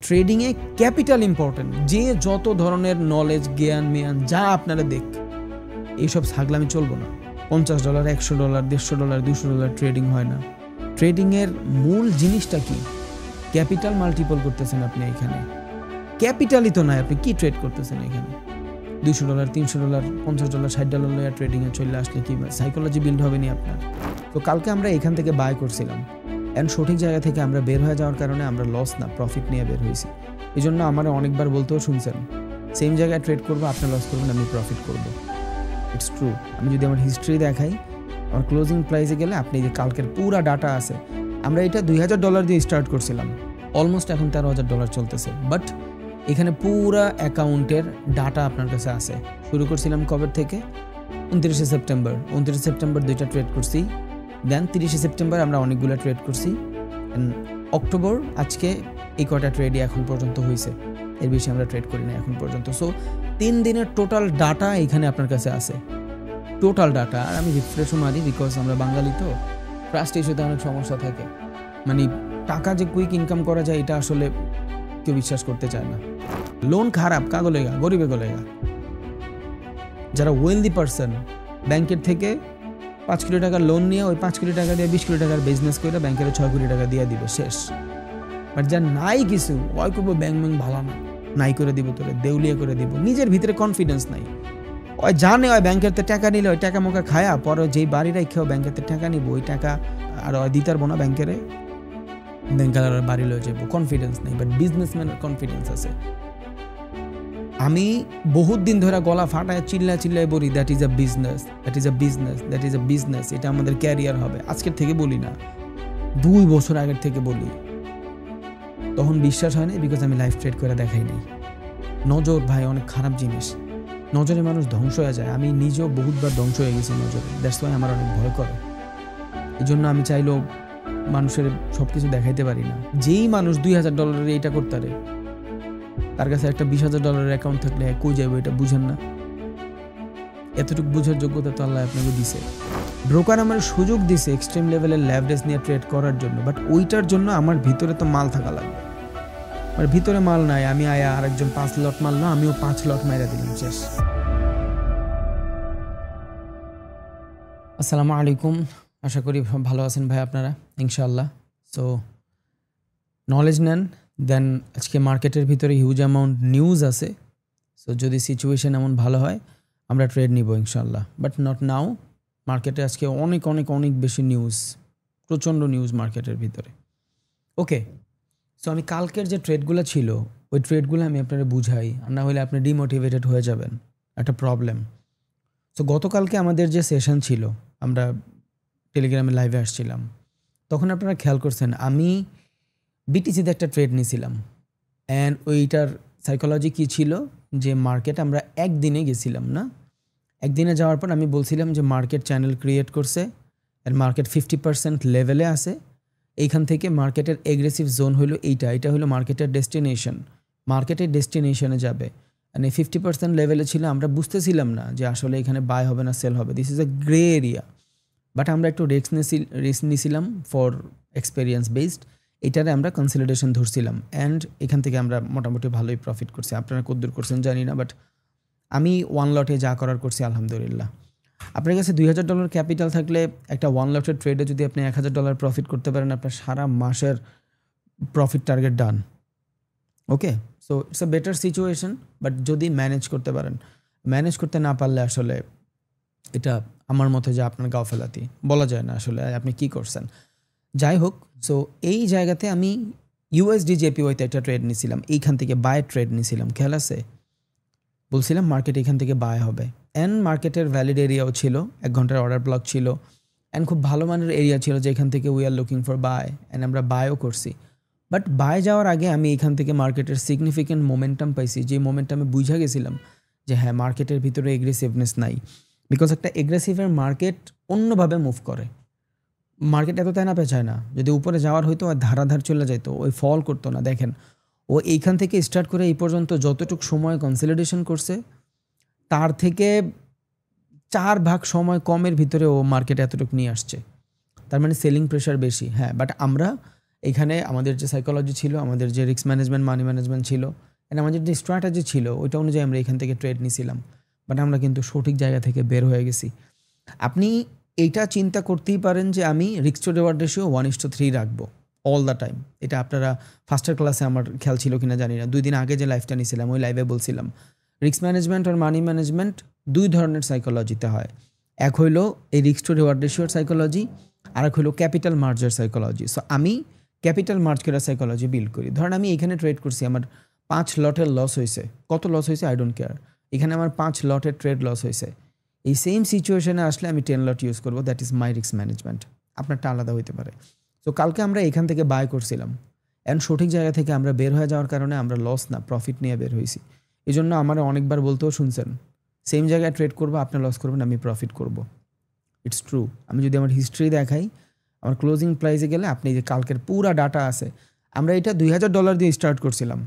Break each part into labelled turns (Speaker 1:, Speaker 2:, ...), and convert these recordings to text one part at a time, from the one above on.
Speaker 1: ট্রেডিংয়ে capital important. যে যত ধরনের নলেজ জ্ঞান মেয়ান যা আপনারা দেখ, এইসব ছাগলামি চলবো না। $50, $100, $150, $200 ট্রেডিং হয় না। ট্রেডিংয়ের মূল জিনিসটা কি? ক্যাপিটাল মাল্টিপল করতেছেন আপনি এখানে। ক্যাপিটালই তো নাই, আপনি কি ট্রেড করতেছেন এখানে? $200, $300, $50, $60 ট্রেডিংয়ে চলে আসলে কি সাইকোলজি বিল্ড হবে নি আপনার? তো কালকে আমরা এখান থেকে বাই করছিলাম, অ্যান্ড সঠিক জায়গা থেকে আমরা বের হয়ে যাওয়ার কারণে আমরা লস না প্রফিট নিয়ে বের হয়েছি। এই জন্য আমার অনেকবার বলতেও শুনছেন, সেম জায়গায় ট্রেড করবো, আপনি লস করবেন, আমি প্রফিট করবো। It's true. আমি যদি আমার হিস্ট্রি দেখাই, আমার ক্লোজিং প্রাইসে গেলে আপনি যে কালকের পুরা ডাটা আছে, আমরা এটা $2000 দিয়ে স্টার্ট করছিলাম, অলমোস্ট এখন $13,000 চলতেছে। বাট এখানে পুরা অ্যাকাউন্টের ডাটা আপনার কাছে আছে। শুরু করছিলাম কবে থেকে? 29 সেপ্টেম্বর। 29 সেপ্টেম্বর 2টা ট্রেড করছি, দেন 30 সেপ্টেম্বর আমরা অনেকগুলো ট্রেড করছি, অক্টোবর আজকে এই কটা ট্রেডই এখন পর্যন্ত হয়েছে, এর বেশি আমরা ট্রেড করি না এখন পর্যন্ত। সো 3 দিনের টোটাল ডাটা এখানে আপনার কাছে আছে, টোটাল ডাটা। আর আমি রিফ্রেশও মারি, বিকজ আমরা বাঙালি তো ট্রাস্ট ইস্যুতে অনেক সমস্যা থাকে। মানে টাকা যে কুইক ইনকাম করা যায় এটা আসলে কেউ বিশ্বাস করতে চায় না। লোন খারাপ কা গলেগা? গরিবে গলেগা। যারা ওয়েলদি পারসন, ব্যাংকের থেকে 5 কোটি টাকা লোন নিয়ে ওই 5 কোটি টাকা দিয়ে 20 কোটি টাকার বিজনেস করে ব্যাংকের 6 কোটি টাকা দিয়ে দিবে, শেষ। বাট যার নাই কিছু, ওই করবো ব্যাংক ভালো না, নাই করে দিব, তোরে দেউলিয়া করে দিব। নিজের ভিতরে কনফিডেন্স নাই, ওই জানে ওই ব্যাংকের টাকা নিলে ওই টাকা মোকা খায়া পরে যেই বাড়ি রাখেও ব্যাংকের টাকা নিব, ওই টাকা আর ওই দিতে পারবো না ব্যাংকের, ব্যাংকের আর বাড়ি লয়ে যাবো। কনফিডেন্স নেই। বাট বিজনেসম্যানের কনফিডেন্স আছে। আমি বহুত দিন ধরে গলা ফাটায় চিল্লায় বলি, that is a business, that is a business, that is a business. এটা আমাদের ক্যারিয়ার হবে। আজকের থেকে বলি না, 2 বছর আগের থেকে বলি। তখন বিশ্বাস হয় না, বিকজ আমি লাইভ ট্রেড করে দেখাই নাই। নজর ভাই অনেক খারাপ জিনিস, নজরে মানুষ ধ্বংস হয়ে যায়। আমি নিজেও বহুতবার ধ্বংস হয়ে গেছি নজরে, দ্যাটস ওয়াই আমার অনেক ভয় করে। এই জন্য আমি চাইলেও মানুষের সব কিছু দেখাইতে পারি না। যেই মানুষ $2000 এইটা করতে পারে, তার কাছে একটা $20,000 অ্যাকাউন্ট থাকলে কই যাবে এটা বুঝেন না? এতটুকু বুঝার যোগ্যতা তো আল্লাহ আপনাকে দিছে। ব্রোকার আমার সুযোগ দিছে এক্সট্রিম লেভেলের লেভারেজ নিয়ে ট্রেড করার জন্য, বাট ওইটার জন্য আমার ভিতরে তো মাল থাকা লাগবে। আমার ভিতরে মাল নাই, আমি আয়া আরেকজন 5 লট মাল না, আমিও 5 লট মাইরা দিলাম, শেষ। আসসালামু আলাইকুম, আশা করি ভালো আছেন ভাই আপনারা, ইনশাআল্লাহ। সো নলেজ নেন, দেন আজকে মার্কেটের ভিতরে হিউজ অ্যামাউন্ট নিউজ আছে। সো যদি সিচুয়েশন এমন ভালো হয় আমরা ট্রেড নিব ইনশাআল্লাহ, বাট নট নাও। মার্কেটে আজকে অনেক অনেক অনেক বেশি নিউজ, প্রচণ্ড নিউজ মার্কেটের ভিতরে। ওকে, সো আমি কালকের যে ট্রেডগুলো ছিল ওই ট্রেডগুলো আমি আপনারা বুঝাই, আর না হলে আপনি ডিমোটিভেটেড হয়ে যাবেন, একটা প্রবলেম। সো গতকালকে আমাদের যে সেশন ছিল, আমরা টেলিগ্রামে লাইভে আসছিলাম, তখন আপনারা খেয়াল করছেন আমি বিটিসিতে একটা ট্রেড নিয়েছিলাম। অ্যান্ড ওইটার সাইকোলজি কী ছিল যে মার্কেট আমরা একদিনে গেছিলাম না, একদিনে যাওয়ার পর আমি বলছিলাম যে মার্কেট চ্যানেল ক্রিয়েট করছে, আর মার্কেট 50% লেভেলে আছে। এইখান থেকে মার্কেটের এগ্রেসিভ জোন হলো এটা হলো মার্কেটের ডেস্টিনেশন, মার্কেটের ডেস্টিনেশনে যাবে। মানে 50% লেভেলে ছিল, আমরা বুঝতেছিলাম না যে আসলে এখানে বাই হবে না সেল হবে, this is a grey area. But আমরা একটু রিস্ক নিয়েছিলাম ফর এক্সপেরিয়েন্স বেসড, এটারে আমরা কনসলিডেশন ধরছিলাম, অ্যান্ড এখান থেকে আমরা মোটামুটি ভালোই প্রফিট করছি। আপনারা কদ্দূর করছেন জানি না, বাট আমি 1 লটে যা করার করছি আলহামদুলিল্লাহ। আপনার কাছে $2000 ক্যাপিটাল থাকলে একটা 1 লটের ট্রেডে যদি আপনি $1000 প্রফিট করতে পারেন, আপনার সারা মাসের profit target done. Okay, so it's a better situation, but যদি ম্যানেজ করতে পারেন। ম্যানেজ করতে না পারলে আসলে এটা আমার মতে যে আপনার গাফেলাতি, বলা যায় না আসলে আপনি কি করছেন। যাই হোক, সো এই জায়গাতে আমি USD JPY-তে একটা ট্রেড নিয়েছিলাম, এইখান থেকে বাই ট্রেড নিয়েছিলাম। খেয়াল আছে, বলছিলাম মার্কেট এখান থেকে বাই হবে, অ্যান্ড মার্কেটের ভ্যালিড এরিয়াও ছিল, 1 ঘন্টার অর্ডার ব্লক ছিল, অ্যান্ড খুব ভালো মানের এরিয়া ছিল যে এখান থেকে we are looking for buy, and আমরা বাইও করছি। বাট বাই যাওয়ার আগে আমি এখান থেকে মার্কেটের সিগনিফিকেন্ট মোমেন্টাম পাইছি, যে মোমেন্টামে বুঝা গেছিলাম যে হ্যাঁ মার্কেটের ভিতরে এগ্রেসিভনেস নাই, বিকজ একটা এগ্রেসিভের মার্কেট অন্যভাবে মুভ করে। মার্কেট এত তাই না পেঁচায় না, যদি উপরে যাওয়ার হয়তো আর ধারাধার চলে যেত, ওই ফল করতো না। দেখেন ও এইখান থেকে স্টার্ট করে এই পর্যন্ত যতটুকু সময় কনসলিডেশন করছে, তার থেকে 4 ভাগ সময় কমের ভিতরে ও মার্কেট এতটুকু নিয়ে আসছে। তার মানে সেলিং প্রেশার বেশি। হ্যাঁ, বাট আমরা এখানে আমাদের যে সাইকোলজি ছিল, আমাদের যে রিস্ক ম্যানেজমেন্ট, মানি ম্যানেজমেন্ট ছিল, এন্ড আমাদের যে স্ট্র্যাটেজি ছিল ওইটা অনুযায়ী আমরা এখান থেকে ট্রেড নিয়েছিলাম, বাট আমরা কিন্তু সঠিক জায়গা থেকে বের হয়ে গেছি। আপনি এইটা চিন্তা করতেই পারেন যে আমি রিস্ক টু রিওয়ার্ড রেশিও 1:3 রাখবো অল দ্য টাইম। এটা আপনারা ফার্স্টের ক্লাসে আমার খেয়াল ছিল কিনা জানি না, 2 দিন আগে যে লাইভটা নিয়েছিলাম ওই লাইভে বলছিলাম রিস্ক ম্যানেজমেন্ট আর মানি ম্যানেজমেন্ট 2 ধরনের সাইকোলজিতে হয়। এক হইলো এই রিস্ক টু রিওয়ার্ড রেশিওর সাইকোলজি, আর এক হইলো ক্যাপিটাল মার্জের সাইকোলজি। সো আমি ক্যাপিটাল মার্জ করে সাইকোলজি বিল্ড করি। ধরেন আমি এখানে ট্রেড করছি, আমার 5 লটের লস হয়েছে, কত লস হয়েছে আই ডোন্ট কেয়ার, এখানে আমার 5 লটের ট্রেড লস হয়েছে। এই সেম সিচুয়েশনে আসলে আমি 10 লট ইউজ করবো, that is my risk management. আপনারটা আলাদা হইতে পারে। তো কালকে আমরা এখান থেকে বাই করছিলাম, অ্যান্ড সঠিক জায়গা থেকে আমরা বের হয়ে যাওয়ার কারণে আমরা লস না প্রফিট নিয়ে বের হয়েছি। এই জন্য আমার অনেকবার বলতেও শুনছেন, সেম জায়গায় ট্রেড করবো, আপনি লস করবেন, আমি প্রফিট করব। It's true. আমি যদি আমার হিস্ট্রি দেখাই, আমার ক্লোজিং প্রাইসে গেলে আপনি যে কালকের পুরা ডাটা আছে, আমরা এটা $2,000 দিয়ে স্টার্ট করছিলাম,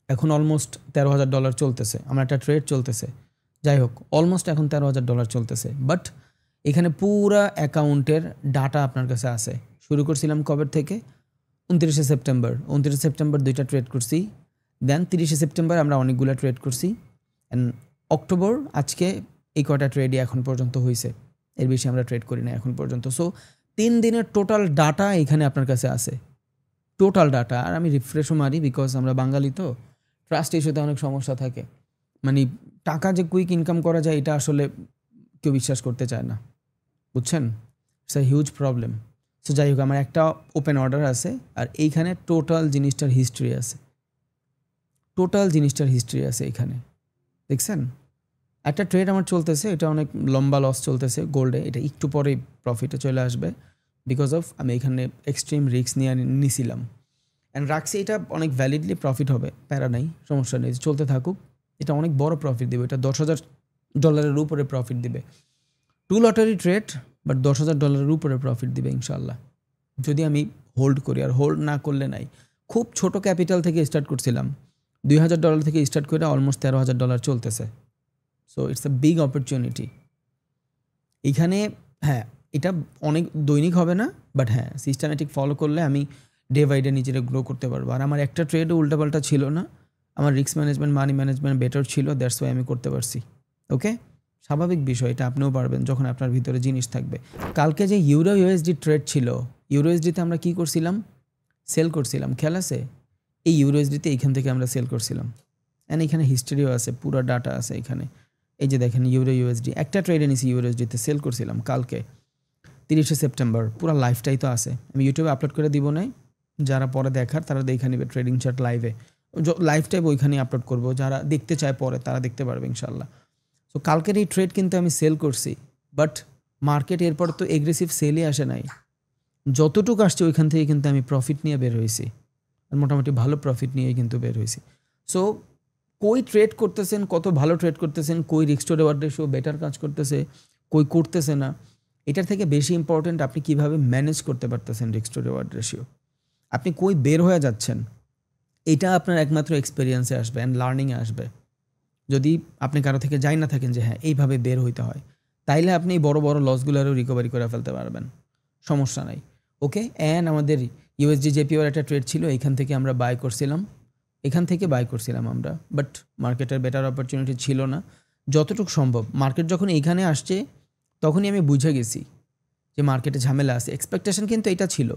Speaker 1: এখন অলমোস্ট $13,000 চলতেছে, আমার একটা ট্রেড চলতেছে। যাই হোক, অলমোস্ট এখন $13,000 চলতেছে। বাট এখানে পুরা অ্যাকাউন্টের ডাটা আপনার কাছে আছে। শুরু করছিলাম কবে থেকে? 29শে সেপ্টেম্বর। 29শে সেপ্টেম্বর 2টা ট্রেড করছি, দেন 30শে সেপ্টেম্বর আমরা অনেকগুলো ট্রেড করছি, অ্যান্ড অক্টোবর আজকে এই কয়টা ট্রেডই এখন পর্যন্ত হয়েছে, এর বেশি আমরা ট্রেড করি না এখন পর্যন্ত। সো 3 দিনের টোটাল ডাটা এখানে আপনার কাছে আছে, টোটাল ডাটা। আর আমি রিফ্রেশও মারি, বিকজ আমরা বাঙালি তো ট্রাস্ট ইস্যুতে অনেক সমস্যা থাকে, মানে টাকা যে কুইক ইনকাম করা যায় এটা আসলে কেউ বিশ্বাস করতে চায় না, বুঝছেন? It's a huge problem. So যাই হোক, আমার একটা ওপেন অর্ডার আছে, আর এইখানে টোটাল জিনিসটার হিস্ট্রি আছে, টোটাল জিনিসটার হিস্ট্রি আছে এখানে, দেখছেন? একটা ট্রেড আমার চলতেছে, এটা অনেক লম্বা লস চলতেছে গোল্ডে, এটা একটু পরেই প্রফিটে চলে আসবে, বিকজ অফ আমি এখানে এক্সট্রিম রিস্ক নিয়ে নিছিলাম, অ্যান্ড রাখছি। এটা অনেক ভ্যালিডলি প্রফিট হবে, প্যারা নাই, সমস্যা নেই, চলতে থাকুক। এটা অনেক বড় প্রফিট দেবে, এটা $10,000 উপরে প্রফিট দিবে। 2 লটারি ট্রেড, বাট $10,000 উপরে প্রফিট দিবে ইনশাল্লাহ, যদি আমি হোল্ড করি। আর হোল্ড না করলে নাই। খুব ছোট ক্যাপিটাল থেকে স্টার্ট করছিলাম, $2,000 থেকে স্টার্ট করে অলমোস্ট $13,000 চলতেছে। So it's a big opportunity এইখানে। হ্যাঁ, এটা অনেক দৈনিক হবে না, বাট হ্যাঁ সিস্টেমেটিক ফলো করলে আমি ডে বাই ডে নিজেরা গ্রো করতে পারবো। আর আমার একটা ট্রেডও উল্টাপাল্টা ছিল না, আমার risk management, money management better ছিল, দ্যাটস ওয়াই আমি করতে পারছি। ওকে, স্বাভাবিক বিষয়, এটা আপনিও পারবেন যখন আপনার ভিতরে জিনিস থাকবে। কালকে যে ইউরো ইউএসডি ট্রেড ছিল, ইউরো ইউএসডিতে আমরা কী করছিলাম? সেল করছিলাম, খেয়াল আছে? এই ইউরো ইউএসডিতে এইখান থেকে আমরা সেল করছিলাম, অ্যান্ড এখানে হিস্ট্রিও আছে, পুরো ডাটা আছে এখানে। এই যে দেখেন ইউরো ইউএসডি, একটা ট্রেডে নিয়েছি ইউরো ইউএসডিতে, সেল করছিলাম কালকে 30শে সেপ্টেম্বর। পুরো লাইফটাই তো আছে, আমি ইউটিউবে আপলোড করে দিব না, যারা পরে দেখার তারা দেখে নেবে ট্রেডিং চার্ট লাইভে, লাইফটাই ওইখানে আপলোড করব, যারা দেখতে চায় পরে তারা দেখতে পারবে ইনশাল্লাহ। সো কালকের এই ট্রেড কিন্তু আমি সেল করছি, বাট মার্কেট এরপর তো এগ্রেসিভ সেলই আসে নাই, যতটুকু আসছে ওইখান থেকে কিন্তু আমি প্রফিট নিয়ে বের হয়েছি, আর মোটামুটি ভালো প্রফিট নিয়ে কিন্তু বের হয়েছি। সো কই ট্রেড করতেছেন, কত ভালো ট্রেড করতেছেন, কই risk to reward ratio better কাজ করতেছে, কই করতেছে না, এটার থেকে বেশি ইম্পর্টেন্ট আপনি কিভাবে ম্যানেজ করতে পারতেছেন রিস্ক টু রিওয়ার্ড রেশিও, আপনি কই বের হয়ে যাচ্ছেন, এটা আপনার একমাত্র এক্সপিরিয়েন্সে আসবে অ্যান্ড লার্নিংয়ে আসবে। যদি আপনি কারো থেকে যাই না থাকেন যে হ্যাঁ এইভাবে বের হইতে হয়, তাইলে আপনি বড় বড় লসগুলোরও রিকভারি করে ফেলতে পারবেন, সমস্যা নাই। ওকে, অ্যান্ড আমাদের ইউএসডি জেপিওর একটা ট্রেড ছিল, এখান থেকে আমরা বাই করছিলাম, এখান থেকে বাই করছিলাম আমরা, বাট মার্কেটের বেটার অপরচুনিটি ছিল না। যতটুকু সম্ভব মার্কেট যখন এইখানে আসছে তখনই আমি বুঝে গেছি যে মার্কেটে ঝামেলা আছে। এক্সপেকটেশন কিন্তু এটা ছিল,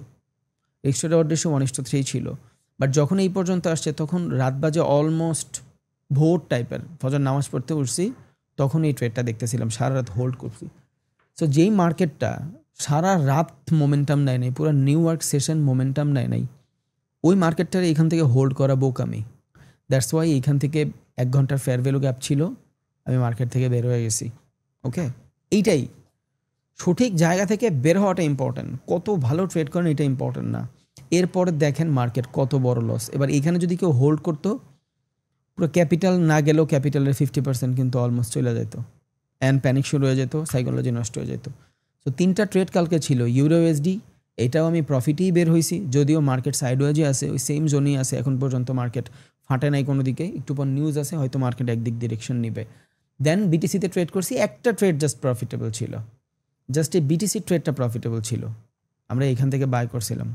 Speaker 1: রিস্ক টু রিওয়ার্ড রেশিও 1:3 ছিল, বাট যখন এই পর্যন্ত আসছে তখন রাত বাজে অলমোস্ট ভোর টাইপের, ফজর নামাজ পড়তে উঠছি, তখন এই ট্রেডটা দেখতেছিলাম, সারা রাত হোল্ড করছি। সো যেই মার্কেটটা সারা রাত মোমেন্টাম নেয় নাই, পুরো নিউ ইয়র্ক সেশন মোমেন্টাম নেয় নাই, ওই মার্কেটটার এখান থেকে হোল্ড করা বোকামি। দ্যাটস ওয়াই এইখান থেকে 1 ঘন্টার ফেয়ার ভ্যালু গ্যাপ ছিল, আমি মার্কেট থেকে বের হয়ে গেছি। ওকে, এইটাই সঠিক জায়গা থেকে বের হওয়াটা ইম্পর্ট্যান্ট, কত ভালো ট্রেড করেন এটা ইম্পর্ট্যান্ট না। এরপরে দেখেন মার্কেট কত বড় লস। এবার এখানে যদি কেউ হোল্ড করতো, পুরো ক্যাপিটাল না গেলেও ক্যাপিটালের 50% কিন্তু অলমোস্ট চলে যেত, অ্যান্ড প্যানিক শুরু হয়ে যেত, সাইকোলজি নষ্ট হয়ে যেত। সো 3টা ট্রেড কালকে ছিল, ইউরো ইউএসডি, এটাও আমি প্রফিটেই বের হয়েছি, যদিও মার্কেট সাইডওয়েজে আছে, ওই সেম জোনেই আছে এখন পর্যন্ত, মার্কেট ফাটে নাই কোনো দিকে, একটু পর নিউজ আছে হয়তো মার্কেট একদিক ডিরেকশন নিবে। দেন বিটিসিতে ট্রেড করছি, একটা ট্রেড জাস্ট প্রফিটেবল ছিল, জাস্ট এই বিটিসি ট্রেডটা প্রফিটেবল ছিল, আমরা এখান থেকে বাই করছিলাম,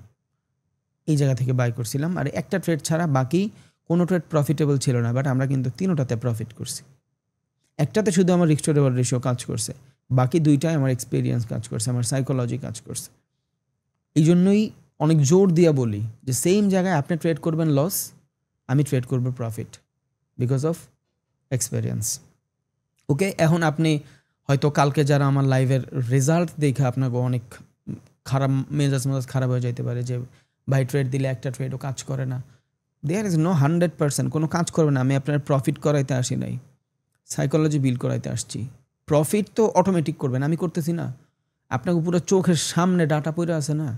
Speaker 1: এই জায়গা থেকে বাই করছিলাম, আর একটা ট্রেড ছাড়া বাকি কোনো ট্রেড প্রফিটেবল ছিল না, বাট আমরা কিন্তু তিনোটাতে প্রফিট করছি। একটাতে শুধু আমার রিস্ক টু রিওয়ার্ড রেশিও কাজ করছে, বাকি দুইটায় আমার এক্সপিরিয়েন্স কাজ করছে, আমার সাইকোলজি কাজ করছে। এই জন্যই অনেক জোর দিয়া বলি যে সেম জায়গায় আপনি ট্রেড করবেন লস, আমি ট্রেড করব প্রফিট, বিকজ অফ এক্সপিরিয়েন্স। ওকে, এখন আপনি হয়তো কালকে যারা আমার লাইভের রেজাল্ট দেখে আপনাকে অনেক খারাপ মেজাজ খারাপ হয়ে যেতে পারে যে ভাই ট্রেড দিলে একটা ট্রেডও কাজ করে না। দেয়ার ইজ নো 100% কোনো কাজ করবে না। আমি আপনার প্রফিট করাইতে আসি নাই, সাইকোলজি বিল্ড করাইতে আসছি। প্রফিট তো অটোমেটিক করবেন, আমি করতেছি না। আপনাকে পুরো চোখের সামনে ডাটা পড়ে আছে না,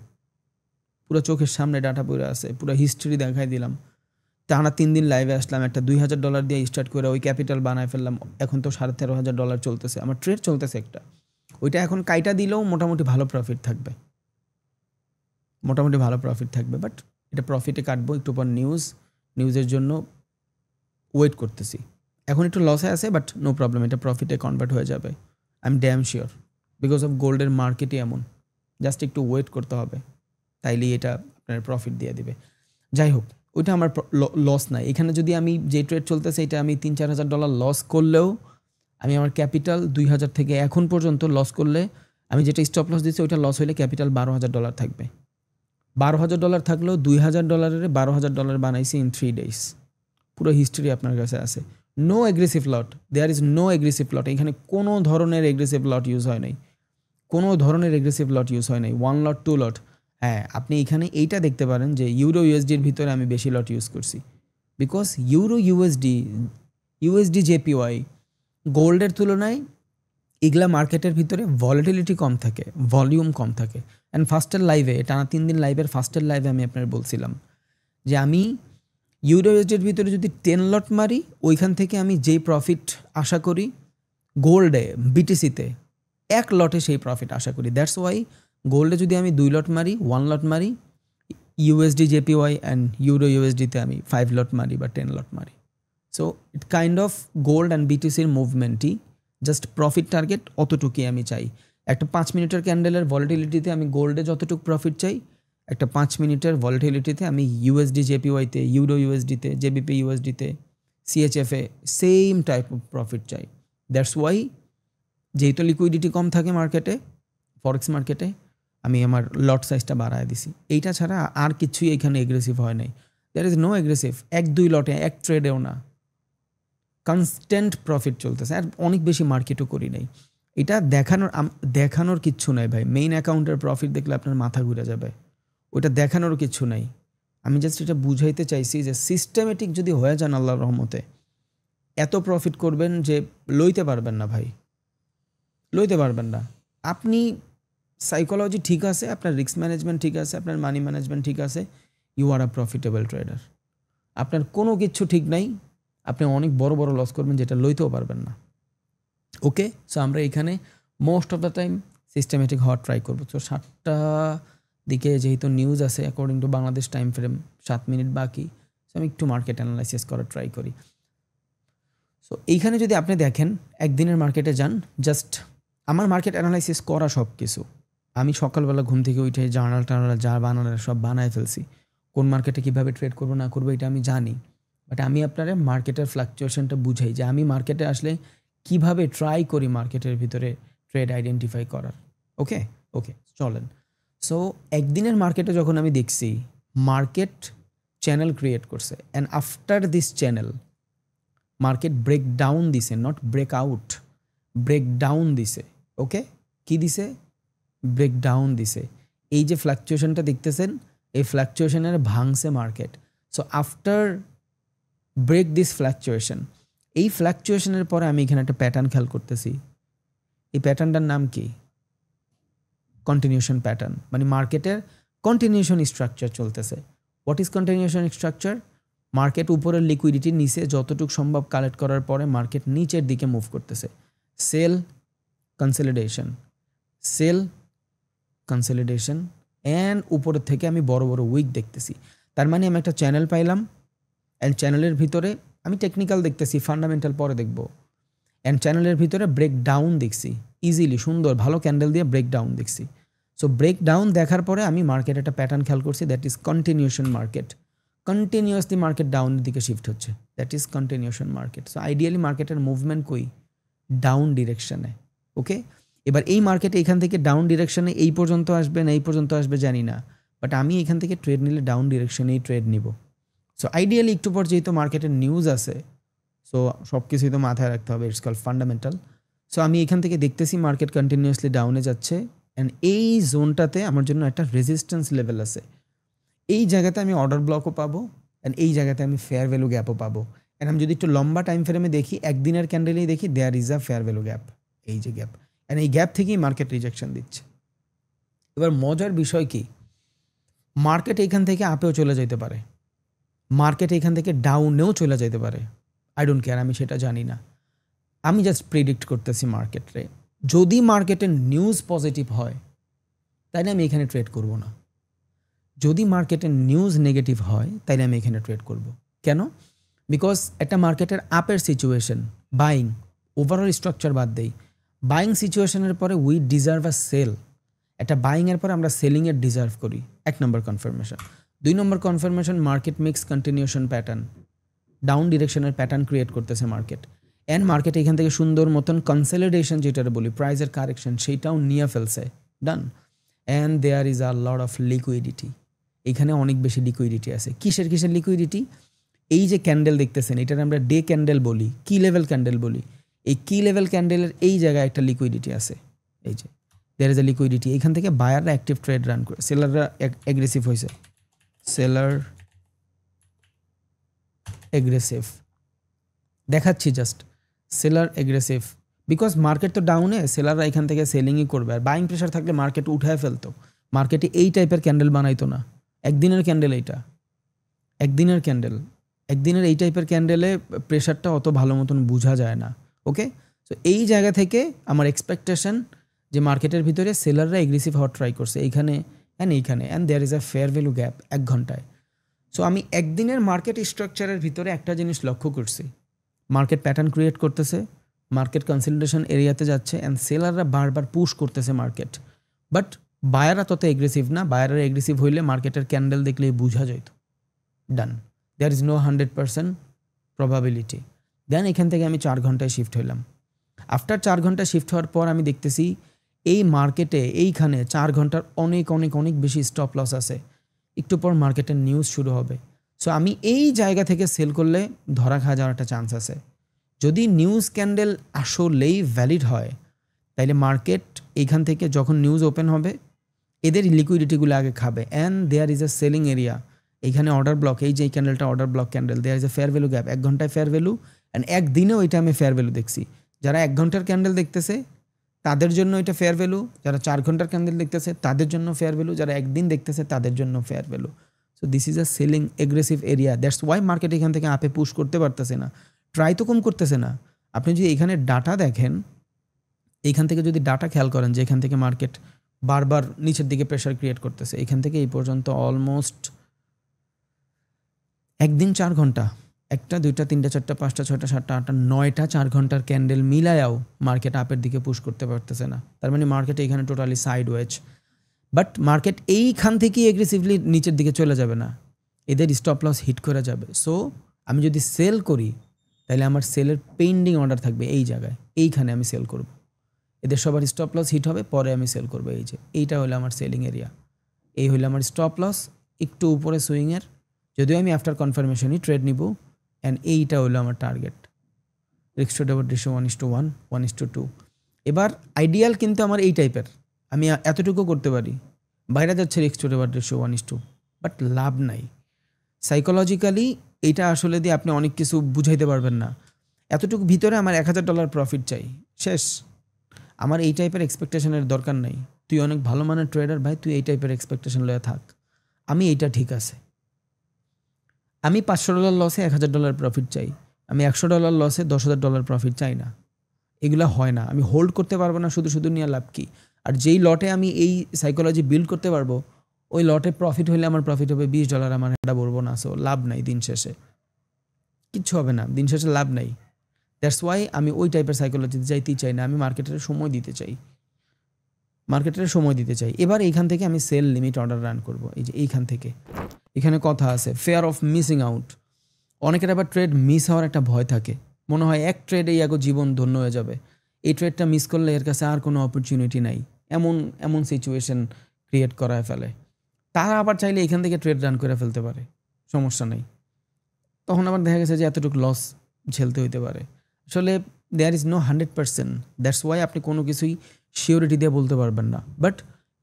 Speaker 1: পুরো চোখের সামনে ডাটা পড়ে আছে, পুরো হিস্ট্রি দেখাই দিলাম। টানা 3 দিন লাইভে আসলাম, একটা $2000 দিয়ে স্টার্ট করে ওই ক্যাপিটাল বানায় ফেললাম। এখন তো $13,500 চলতেছে, আমার ট্রেড চলতেছে একটা। ওইটা এখন কাইটা দিলেও মোটামুটি ভালো প্রফিট থাকবে, মোটামুটি ভালো প্রফিট থাকবে। বাট এটা প্রফিটে কাটবো একটু পর। নিউজের জন্য ওয়েট করতেছি। এখন একটু লসে আছে, বাট নো প্রবলেম, এটা প্রফিটে কনভার্ট হয়ে যাবে। I am damn sure, because of গোল্ডের মার্কেটই এমন, জাস্ট একটু ওয়েট করতে হবে, তাইলেই এটা আপনার প্রফিট দিয়ে দিবে। যাই হোক, ওইটা আমার লস নাই। এখানে যদি আমি যে ট্রেড চলতেছে এটা আমি $3-4,000 লস করলেও আমি আমার ক্যাপিটাল 2,000 থেকে এখন পর্যন্ত লস করলে, আমি যেটা স্টপ লস দিচ্ছি ওইটা লস হইলে ক্যাপিটাল $12,000 থাকবে। $12,000 থাকলেও $2,000 $12,000 বানাইছি ইন 3 days। পুরো হিস্ট্রি আপনার কাছে আছে। No aggressive lot, there is no aggressive lot. এখানে কোনো ধরনের এগ্রেসিভ লট ইউজ হয় নাই, কোনো ধরনের এগ্রেসিভ লট ইউজ হয় নাই। 1 লট 2 লট। হ্যাঁ, আপনি এখানে এইটা দেখতে পারেন যে ইউরো ইউএসডির ভিতরে আমি বেশি লট ইউজ করছি, বিকজ ইউরো ইউএসডি জেপিওয়াই গোল্ডের তুলনায় এগুলা মার্কেটের ভিতরে ভলিটিলিটি কম থাকে, ভলিউম কম থাকে। অ্যান্ড ফার্স্টের লাইভে, টানা 3 দিন লাইভের ফার্স্টের লাইভে আমি আপনার বলছিলাম যে আমি ইউরো ইউএসডির ভিতরে যদি 10 লট মারি, ওইখান থেকে আমি যেই প্রফিট আশা করি গোল্ডে বিটিসিতে 1 লটে সেই প্রফিট আশা করি। দ্যাটস ওয়াই গোল্ডে যদি আমি 2 লট মারি, 1 লট মারি, ইউএসডি জেপিওয়াই অ্যান্ড ইউরো ইউএসডিতে আমি 5 লট মারি বা 10 লট মারি। So it kind of gold and বিটিসির মুভমেন্টই জাস্ট প্রফিট টার্গেট অতটুকুই আমি চাই। একটা 5 মিনিটের ক্যান্ডেলের ভলিটিলিটিতে আমি গোল্ডে যতটুকু প্রফিট চাই, একটা 5 মিনিটের ভলিটিলিটিতে আমি ইউএসডি জেপিওয়াইতে, ইউরো ইউএসডিতে, জেবিপি ইউএসডিতে, সিএচএফে সেম টাইপ অফ প্রফিট চাই। দ্যাটস ওয়াই যেহেতু লিকুইডিটি কম থাকে মার্কেটে, ফরেক্স মার্কেটে, আমি আমার লট সাইজটা বাড়ায় দিছি। এইটা ছাড়া আর কিছুই এখানে এগ্রেসিভ হয় নাই। There is no aggressive. 1-2 লটে, 1 ট্রেডেও না, কনস্ট্যান্ট প্রফিট চলতেছে। আর অনেক বেশি মার্কেটও করি নাই। এটা দেখানোর কিচ্ছু নাই ভাই। মেইন অ্যাকাউন্টের প্রফিট দেখলে আপনার মাথা ঘুরে যাবে, ওইটা দেখানোর কিছু নাই। আমি জাস্ট এটা বুঝাইতে চাইছি যে সিস্টেমেটিক যদি হয়ে যান আল্লাহর রহমতে, এত প্রফিট করবেন যে লইতে পারবেন না ভাই, লইতে পারবেন না। আপনি সাইকোলজি ঠিক আছে, আপনার রিস্ক ম্যানেজমেন্ট ঠিক আছে, আপনার মানি ম্যানেজমেন্ট ঠিক আছে, you are a profitable trader. আপনার কোনো কিছু ঠিক নাই, আপনি অনেক বড় বড় লস করবেন যেটা লইতেও পারবেন না। ওকে, সো আমরা এখানে most of the time systematic হওয়ার ট্রাই করবো। তো 7টা দিকে যেহেতু নিউজ আছে according to Bangladesh time frame, 7 minute বাকি, সো আমি একটু মার্কেট অ্যানালাইসিস করার ট্রাই করি। সো এইখানে যদি আপনি দেখেন, একদিনের মার্কেটে যান, জাস্ট আমার মার্কেট অ্যানালাইসিস করা সব কিছু আমি সকালবেলা ঘুম থেকে উঠে জার্নাল যা বানানোর সব বানায় ফেলছি। কোন মার্কেটে কীভাবে ট্রেড করবো না করবো এটা আমি জানি, বাট আমি আপনারা মার্কেটের ফ্লাকচুয়েশনটা বুঝাই যে আমি মার্কেটে আসলে কিভাবে ট্রাই করি মার্কেটের ভিতরে ট্রেড আইডেন্টিফাই করার। ওকে ওকে চলেন। সো একদিনের মার্কেটে যখন আমি দেখছি মার্কেট চ্যানেল ক্রিয়েট করছে, and after this channel market break down দিছে, not break out, break down দিছে। ওকে, কি দিছে? ব্রেক ডাউন দিছে। এই যে ফ্লাকচুয়েশনটা দেখতেছেন, এই ফ্লাকচুয়েশনের ভাঙছে market. So after break this fluctuation, এই ফ্লাকচুয়েশনের পরে আমি এখানে একটা প্যাটার্ন খেয়াল করতেছি। এই প্যাটার্নটার নাম কি? কন্টিনিউশন প্যাটার্ন, মানে মার্কেটের কন্টিনিউশন স্ট্রাকচার চলতেছে। What is continuation structure? Market উপরের লিকুইডিটি নিচে যতটুকু সম্ভব কালেক্ট করার পরে মার্কেট নিচের দিকে মুভ করতেছে। Sell consolidation, sell consolidation, and উপরের থেকে আমি বড় বড় উইক দেখতেছি। তার মানে আমি একটা চ্যানেল পাইলাম, অ্যান্ড চ্যানেলের ভিতরে আমি টেকনিক্যাল দেখতেছি, ফান্ডামেন্টাল পরে দেখব। অ্যান্ড চ্যানেলের ভিতরে ব্রেক ডাউন দেখছি, ইজিলি সুন্দর ভালো ক্যান্ডেল দিয়ে ব্রেক ডাউন দেখছি। সো ব্রেকডাউন দেখার পরে আমি মার্কেট একটা প্যাটার্ন খেয়াল করছি, that is continuation market. Continuously market ডাউনের দিকে শিফট হচ্ছে, that is continuation market. So ideally মার্কেটের মুভমেন্ট কই? ডাউন ডিরেকশনে। ওকে, এবার এই মার্কেটে এখান থেকে ডাউন ডিরেকশনে এই পর্যন্ত আসবে না এই পর্যন্ত আসবে জানি না, বাট আমি এখান থেকে ট্রেড নিলে ডাউন ডিরেকশনেই ট্রেড নিব। সো আইডিয়ালি একটু পর যেহেতু মার্কেটের নিউজ আছে, সো সব কিছুই তো মাথায় রাখতে হবে, ইটস কল ফান্ডামেন্টাল। সো আমি এখান থেকে দেখতেছি মার্কেট কন্টিনিউয়াসলি ডাউনে যাচ্ছে, অ্যান্ড এই জোনটাতে আমার জন্য একটা রেজিস্ট্যান্স লেভেল আছে। এই জায়গাতে আমি অর্ডার ব্লকও পাবো, অ্যান্ড এই জায়গাতে আমি ফেয়ার ভ্যালু গ্যাপও পাবো। অ্যান্ড আমি যদি একটু লম্বা টাইম ফ্রেমে দেখি, একদিনের ক্যান্ডেলেই দেখি there is a fair value gap, এই যে গ্যাপ, অ্যান্ড এই গ্যাপ থেকেই মার্কেট রিজেকশন দিচ্ছে। এবার মজার বিষয় কি, মার্কেট এইখান থেকে আপেও চলে যেতে পারে, মার্কেট এখান থেকে ডাউনেও চলে যেতে পারে, আই ডোন্ট কেয়ার, আমি সেটা জানি না। আমি জাস্ট প্রেডিক্ট করতেছি মার্কেটে। যদি মার্কেটের নিউজ পজিটিভ হয় তাইলে আমি এখানে ট্রেড করব না, যদি মার্কেটের নিউজ নেগেটিভ হয় তাইলে আমি এখানে ট্রেড করব। কেন? বিকজ একটা মার্কেটের আপের সিচুয়েশন, বাইং, ওভারঅল স্ট্রাকচার বাদ দেই, বাইং সিচুয়েশনের পরে উই ডিজার্ভ আ সেল। একটা বাইংয়ের পরে আমরা সেলিংয়ের ডিজার্ভ করি, 1 নম্বর কনফার্মেশন। 2 নম্বর confirmation, market mix continuation pattern, down ডিরেকশনের প্যাটার্ন ক্রিয়েট করতেছে মার্কেট, অ্যান্ড মার্কেট এখান থেকে সুন্দর মতন কনসলিডেশন যেটা বলি, প্রাইজের কারেকশন, সেইটাও নিয়ে ফেলছে, done. And there is a lot of liquidity, এখানে অনেক বেশি লিকুইডিটি আছে। কিসের লিকুইডিটি? এই যে ক্যান্ডেল দেখতেছেন, এটার আমরা ডে ক্যান্ডেল বলি, কি লেভেল ক্যান্ডেল বলি। এই কি লেভেল ক্যান্ডেলের এই জায়গায় একটা লিকুইডিটি আছে, এই যে দেয়ার ইজ আ লিকুইডিটি। এখান থেকে বায়াররা অ্যাক্টিভ ট্রেড রান করে, সেলাররা অ্যাগ্রেসিভ হয়েছে, সেলার অ্যাগ্রেসিভ দেখাচ্ছি, just seller aggressive, because market তো ডাউনে, সেলাররা এখান থেকে সেলিংই করবে। আর বাইং প্রেশার থাকলে মার্কেট উঠায় ফেলতো, মার্কেটে এই টাইপের ক্যান্ডেল বানাইতো না। একদিনের ক্যান্ডেল এইটা, একদিনের ক্যান্ডেল, একদিনের এই টাইপের ক্যান্ডেলে প্রেশারটা অত ভালো মতন বোঝা যায় না। ওকে, সো এই জায়গা থেকে আমার এক্সপেকটেশন যে মার্কেটের ভিতরে সেলাররা এগ্রেসিভ হওয়ার ট্রাই করছে এইখানে এইখানে, and there is a fair value gap 1 ঘন্টায়। সো আমি একদিনের মার্কেট স্ট্রাকচারের ভিতরে একটা জিনিস লক্ষ্য করছি, মার্কেট প্যাটার্ন ক্রিয়েট করতেছে, মার্কেট কনসলিডেশন এরিয়াতে যাচ্ছে, অ্যান্ড সেলাররা বারবার পুশ করতেছে মার্কেট, বাট বায়াররা তত এগ্রেসিভ না। বায়াররা এগ্রেসিভ হইলে মার্কেটের ক্যান্ডেল দেখলেই বোঝা যেত, ডান, দেয়ার ইজ নো 100% প্রবাবিলিটি। দেন এখান থেকে আমি 4 ঘন্টায় শিফট হইলাম। আফটার 4 ঘন্টা শিফট হওয়ার পর আমি দেখতেছি এই মার্কেটে এইখানে 4 ঘন্টার অনেক অনেক অনেক বেশি স্টপ লস আছে। একটু পর মার্কেটের নিউজ শুরু হবে, সো আমি এই জায়গা থেকে সেল করলে ধরা খাওয়া যাওয়ার একটা চান্স আছে। যদি নিউজ ক্যান্ডেল আসলেই ভ্যালিড হয় তাইলে মার্কেট এইখান থেকে যখন নিউজ ওপেন হবে এদের লিকুইডিটিগুলো আগে খাবে, and there is a selling area. এইখানে অর্ডার ব্লক, এই যে এই ক্যান্ডেলটা order block candle, there is a fair value gap, 1 ঘন্টায় ফেয়ার ভ্যালু, অ্যান্ড একদিনেও এটা আমি ফেয়ার ভ্যালু দেখছি। যারা 1 ঘন্টার ক্যান্ডেল দেখতেছে তাদের জন্য এটা ফেয়ার ভ্যালু, যারা 4 ঘন্টার ক্যান্ডেল দেখতেছে তাদের জন্য ফেয়ার ভ্যালু, যারা একদিন দেখতেছে তাদের জন্য fair value. So this is a selling aggressive area, that's why market এখান থেকে আপে পুশ করতে পারতেছে না, ট্রাই তো কম করতেছে না। আপনি যদি এখানে ডাটা দেখেন, এইখান থেকে যদি ডাটা খেয়াল করেন যে এখান থেকে মার্কেট বারবার নিচের দিকে প্রেশার ক্রিয়েট করতেছে, এখান থেকে এই পর্যন্ত অলমোস্ট একদিন 4 ঘন্টা, 1টা 2টা 3টা 4টা 5টা 6টা 7টা 8টা 9টা 4 ঘন্টার ক্যান্ডেল মিলায়াও মার্কেট আপের দিকে পুশ করতে পারতেছে না। তার মানে মার্কেট এখানে totally sideways, but market এইখান থেকেই এগ্রেসিভলি নিচের দিকে চলে যাবে না, এদের স্টপ লস হিট করে যাবে। সো আমি যদি সেল করি তাহলে আমার সেলের পেন্ডিং অর্ডার থাকবে এই জায়গায়, এইখানে আমি সেল করব, এদের সবার স্টপ লস হিট হবে, পরে আমি সেল করবো। এই যে এইটা হলো আমার সেলিং এরিয়া, এই হলো আমার স্টপ লস, একটু উপরে সুইংয়ের, যদিও আমি আফটার কনফার্মেশনই ট্রেড নিব, অ্যান্ড এইটা হলো আমার target. Risk to reward ratio 1:1, 1:2। এবার আইডিয়াল কিন্তু আমার এই টাইপের, আমি এতটুকু করতে পারি, বাইরে যাচ্ছে risk to reward ratio 1:2, but লাভ নাই। সাইকোলজিক্যালি এইটা আসলে দিয়ে আপনি অনেক কিছু বুঝাইতে পারবেন না। এতটুকু ভিতরে আমার $1000 প্রফিট চাই, শেষ। আমার এই টাইপের এক্সপেকটেশনের দরকার নাই। তুই অনেক ভালো মানের ট্রেডার ভাই, তুই এই টাইপের এক্সপেকটেশন লয়ে থাক, আমি এইটা ঠিক আছে। আমি $500 লসে $1000 প্রফিট চাই, আমি $100 লসে $10,000 প্রফিট চাই না, এগুলো হয় না। আমি হোল্ড করতে পারবো না, শুধু শুধু নিয়ে লাভ কি? আর যেই লটে আমি এই সাইকোলজি বিল্ড করতে পারবো ওই লটে প্রফিট হলে আমার প্রফিট হবে $20, আমার এটা বলবো না। সো লাভ নাই, দিন শেষে কিচ্ছু হবে না, দিন শেষে লাভ নাই। দ্যাটস ওয়াই আমি ওই টাইপের সাইকোলজিতে যাইতেই চাই না, আমি মার্কেটের সময় দিতে চাই। মার্কেটের সময় দিতে চাই। এবার এইখান থেকে আমি সেল লিমিট অর্ডার রান করব। এই যে এইখান থেকে এখানে কথা আছে ফেয়ার অফ মিসিং আউট। অনেকের আবার ট্রেড মিস হওয়ার একটা ভয় থাকে, মনে হয় এক ট্রেডেই আগে জীবন ধন্য হয়ে যাবে, এই ট্রেডটা মিস করলে এর কাছে আর কোনো অপরচুনিটি নাই, এমন এমন সিচুয়েশন ক্রিয়েট করায় ফেলে। তারা আবার চাইলে এখান থেকে ট্রেড রান করে ফেলতে পারে, সমস্যা নেই। তখন আবার দেখা গেছে যে এতটুকু লস ঝেলতে হইতে পারে। আসলে there is no 100%, that's why আপনি কোনো কিছুই শিওরিটি দিয়ে বলতে পারবেন না। বাট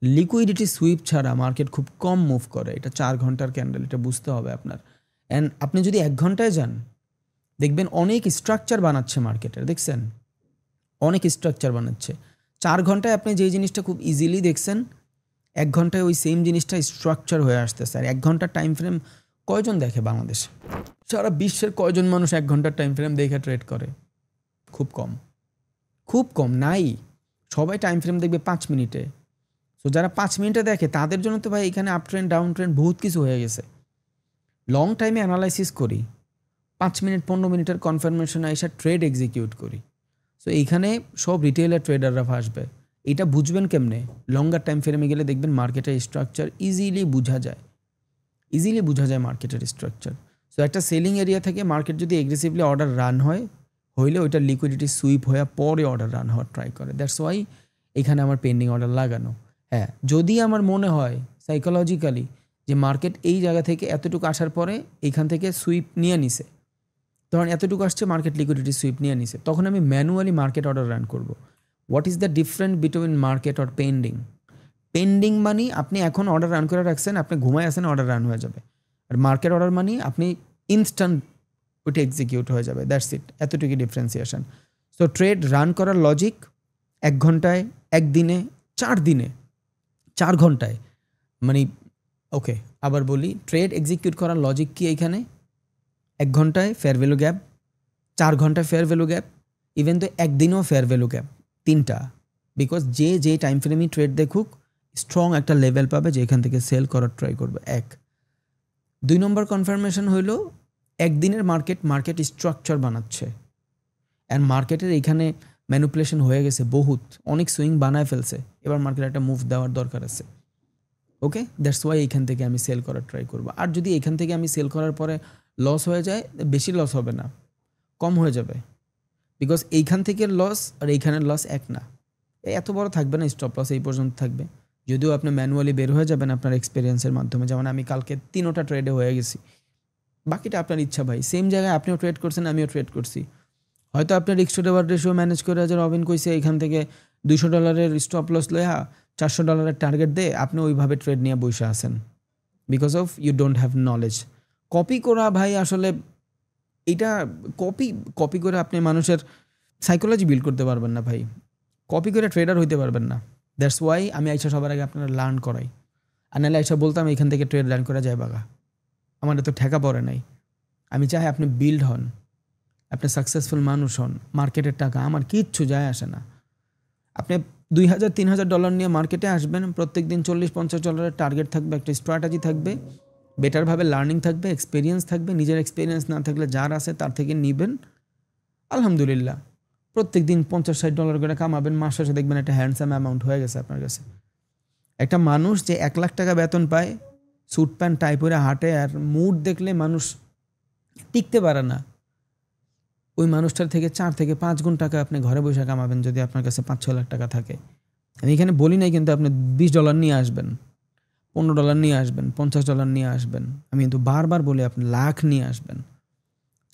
Speaker 1: লিকুইডিটি সুইপ ছাড়া মার্কেট খুব কম মুভ করে, এটা 4 ঘন্টার ক্যান্ডেল, এটা বুঝতে হবে আপনার। অ্যান্ড আপনি যদি 1 ঘন্টায় যান দেখবেন অনেক স্ট্রাকচার বানাচ্ছে মার্কেটের, দেখছেন অনেক স্ট্রাকচার বানাচ্ছে। 4 ঘন্টায় আপনি যেই জিনিসটা খুব ইজিলি দেখছেন 1 ঘন্টায় ওই সেম জিনিসটা স্ট্রাকচার হয়ে আসতেছে। আর 1 ঘন্টার টাইম ফ্রেম কয়জন দেখে বাংলাদেশে? সারা বিশ্বের কয়জন মানুষ 1 ঘন্টার টাইম ফ্রেম দেখে ট্রেড করে? খুব কম, খুব কম, নাই। সবাই টাইম ফ্রেম দেখবে 5 মিনিটে। তো যারা 5 মিনিটে দেখে তাদের জন্য তো ভাই এখানে আপ ট্রেন্ড ডাউন ট্রেন্ড বহুত কিছু হয়ে গেছে। লং টাইমে অ্যানালাইসিস করি, 5 মিনিট 15 মিনিটের কনফার্মেশন এসে ট্রেড এক্সিকিউট করি। সো এইখানে সব রিটেলার ট্রেডাররা ফাঁসবে। এটা বুঝবেন কেমনে? লঙ্গার টাইম ফ্রেমে গেলে দেখবেন মার্কেটের স্ট্রাকচার ইজিলি বোঝা যায়, ইজিলি বোঝা যায় মার্কেটের স্ট্রাকচার। সো একটা সেলিং এরিয়া থেকে মার্কেট যদি এগ্রেসিভলি অর্ডার রান হইলে ওইটা লিকুইডিটি সুইপ হয়ে পরে অর্ডার রান হওয়ার ট্রাই করে। দ্যাটস ওয়াই এখানে আমার পেন্ডিং অর্ডার লাগানো। হ্যাঁ, যদি আমার মনে হয় সাইকোলজিক্যালি যে মার্কেট এই জায়গা থেকে এতটুকু আসার পরে এইখান থেকে সুইপ নিয়ে নিছে, তখন এতটুকু আসছে মার্কেট লিকুইডিটি সুইপ নিয়ে নিছে, তখন আমি ম্যানুয়ালি মার্কেট অর্ডার রান করব। What is the difference between market আর পেন্ডিং? পেন্ডিং মানে আপনি এখন অর্ডার রান করে রাখছেন, আপনি ঘুমায় আসেন, অর্ডার রান হয়ে যাবে। আর মার্কেট অর্ডার মানে আপনি ইনস্ট্যান্ট ওইটা এক্সিকিউট হয়ে যাবে, দ্যাটস ইট, এতটুকু ডিফারেন্সিয়েশন। সো ট্রেড রান করার লজিক 1 ঘন্টায়, 1 দিনে, 4 দিনে, 4 ঘন্টায়, মানে ওকে আবার বলি, ট্রেড এক্সিকিউট করার লজিক কি এইখানে? 1 ঘন্টায় ফেয়ার ভ্যালু গ্যাপ, 4 ঘন্টায় ফেয়ার ভ্যালু গ্যাপ, ইভেন তো 1 দিনেও ফেয়ার ভ্যালু গ্যাপ, 3টা। বিকজ যে টাইম ফ্রেমই ট্রেড দেখুক স্ট্রং একটা লেভেল পাবে যে এখান থেকে সেল করার ট্রাই করবে। 1 2 নম্বর কনফার্মেশন হইল একদিনের মার্কেট স্ট্রাকচার বানাচ্ছে, অ্যান্ড মার্কেটের এইখানে ম্যানিপুলেশন হয়ে গেছে বহুত, অনেক সুইং বানায় ফেলছে, এবার মার্কেট একটা মুভ দেওয়ার দরকার আছে। ওকে, দ্যাটস ওয়াই এইখান থেকে আমি সেল করার ট্রাই করবো। আর যদি এখান থেকে আমি সেল করার পরে লস হয়ে যায়, বেশি লস হবে না, কম হয়ে যাবে। বিকজ এইখান থেকে লস আর এইখানের লস এক না, এত বড় থাকবে না, স্টপ লস এই পর্যন্ত থাকবে। যদিও আপনি ম্যানুয়ালি বের হয়ে যাবেন আপনার এক্সপিরিয়েন্সের মাধ্যমে, যেমন আমি কালকে 3টা ট্রেডে হয়ে গেছি, বাকিটা আপনার ইচ্ছা ভাই। সেম জায়গায় আপনিও ট্রেড করছেন, আমিও ট্রেড করছি। হয়তো আপনার risk to reward ratio manage করে যে রবিন কইছে এখান থেকে $200 স্টপ লস লয়া $400 টার্গেট দিয়ে আপনি ওইভাবে ট্রেড নিয়ে বসে আছেন, because of you don't have knowledge. Copy করা ভাই, আসলে এটা কপি করে আপনি মানুষের সাইকোলজি বিল্ড করতে পারবেন না ভাই, কপি করে ট্রেডার হইতে পারবেন না। দ্যাটস ওয়াই আমি আইসা সবার আগে আপনারা লার্ন করাই, আর নাহলে আইসা বলতাম এখান থেকে ট্রেড লার্ন করা যায় বাগা, আমার তো ঠেকা পড়ে নাই। আমি চাই আপনি বিল্ড হন, আপনি সাকসেসফুল মানুষ হন। মার্কেটের টাকা আমার কিচ্ছু যায় আসে না। আপনি $2000-3000 নিয়ে মার্কেটে আসবেন, প্রত্যেক দিন $40-50 টার্গেট থাকবে, একটা স্ট্র্যাটেজি থাকবে, বেটারভাবে লার্নিং থাকবে, এক্সপিরিয়েন্স থাকবে। নিজের এক্সপিরিয়েন্স না থাকলে যার আছে তার থেকে নিবেন, আলহামদুলিল্লাহ প্রত্যেক দিন $50-60 করে কামাবেন, মাস শেষে দেখবেন একটা হ্যান্ডসাম অ্যামাউন্ট হয়ে গেছে আপনার কাছে। একটা মানুষ যে 1 লাখ টাকা বেতন পায়, স্যুট প্যান্ট টাই পরে হাঁটে, আর মুড দেখলে মানুষ টিকতে পারে না, ওই মানুষটার থেকে 4 থেকে 5 গুণ টাকা আপনি ঘরে বসে কামাবেন যদি আপনার কাছে 5-6 লাখ টাকা থাকে। আমি এখানে বলি নাই কিন্তু আপনি $20 নিয়ে আসবেন, $15 নিয়ে আসবেন, $50 নিয়ে আসবেন। আমি কিন্তু বারবার বলি আপনি লাখ নিয়ে আসবেন,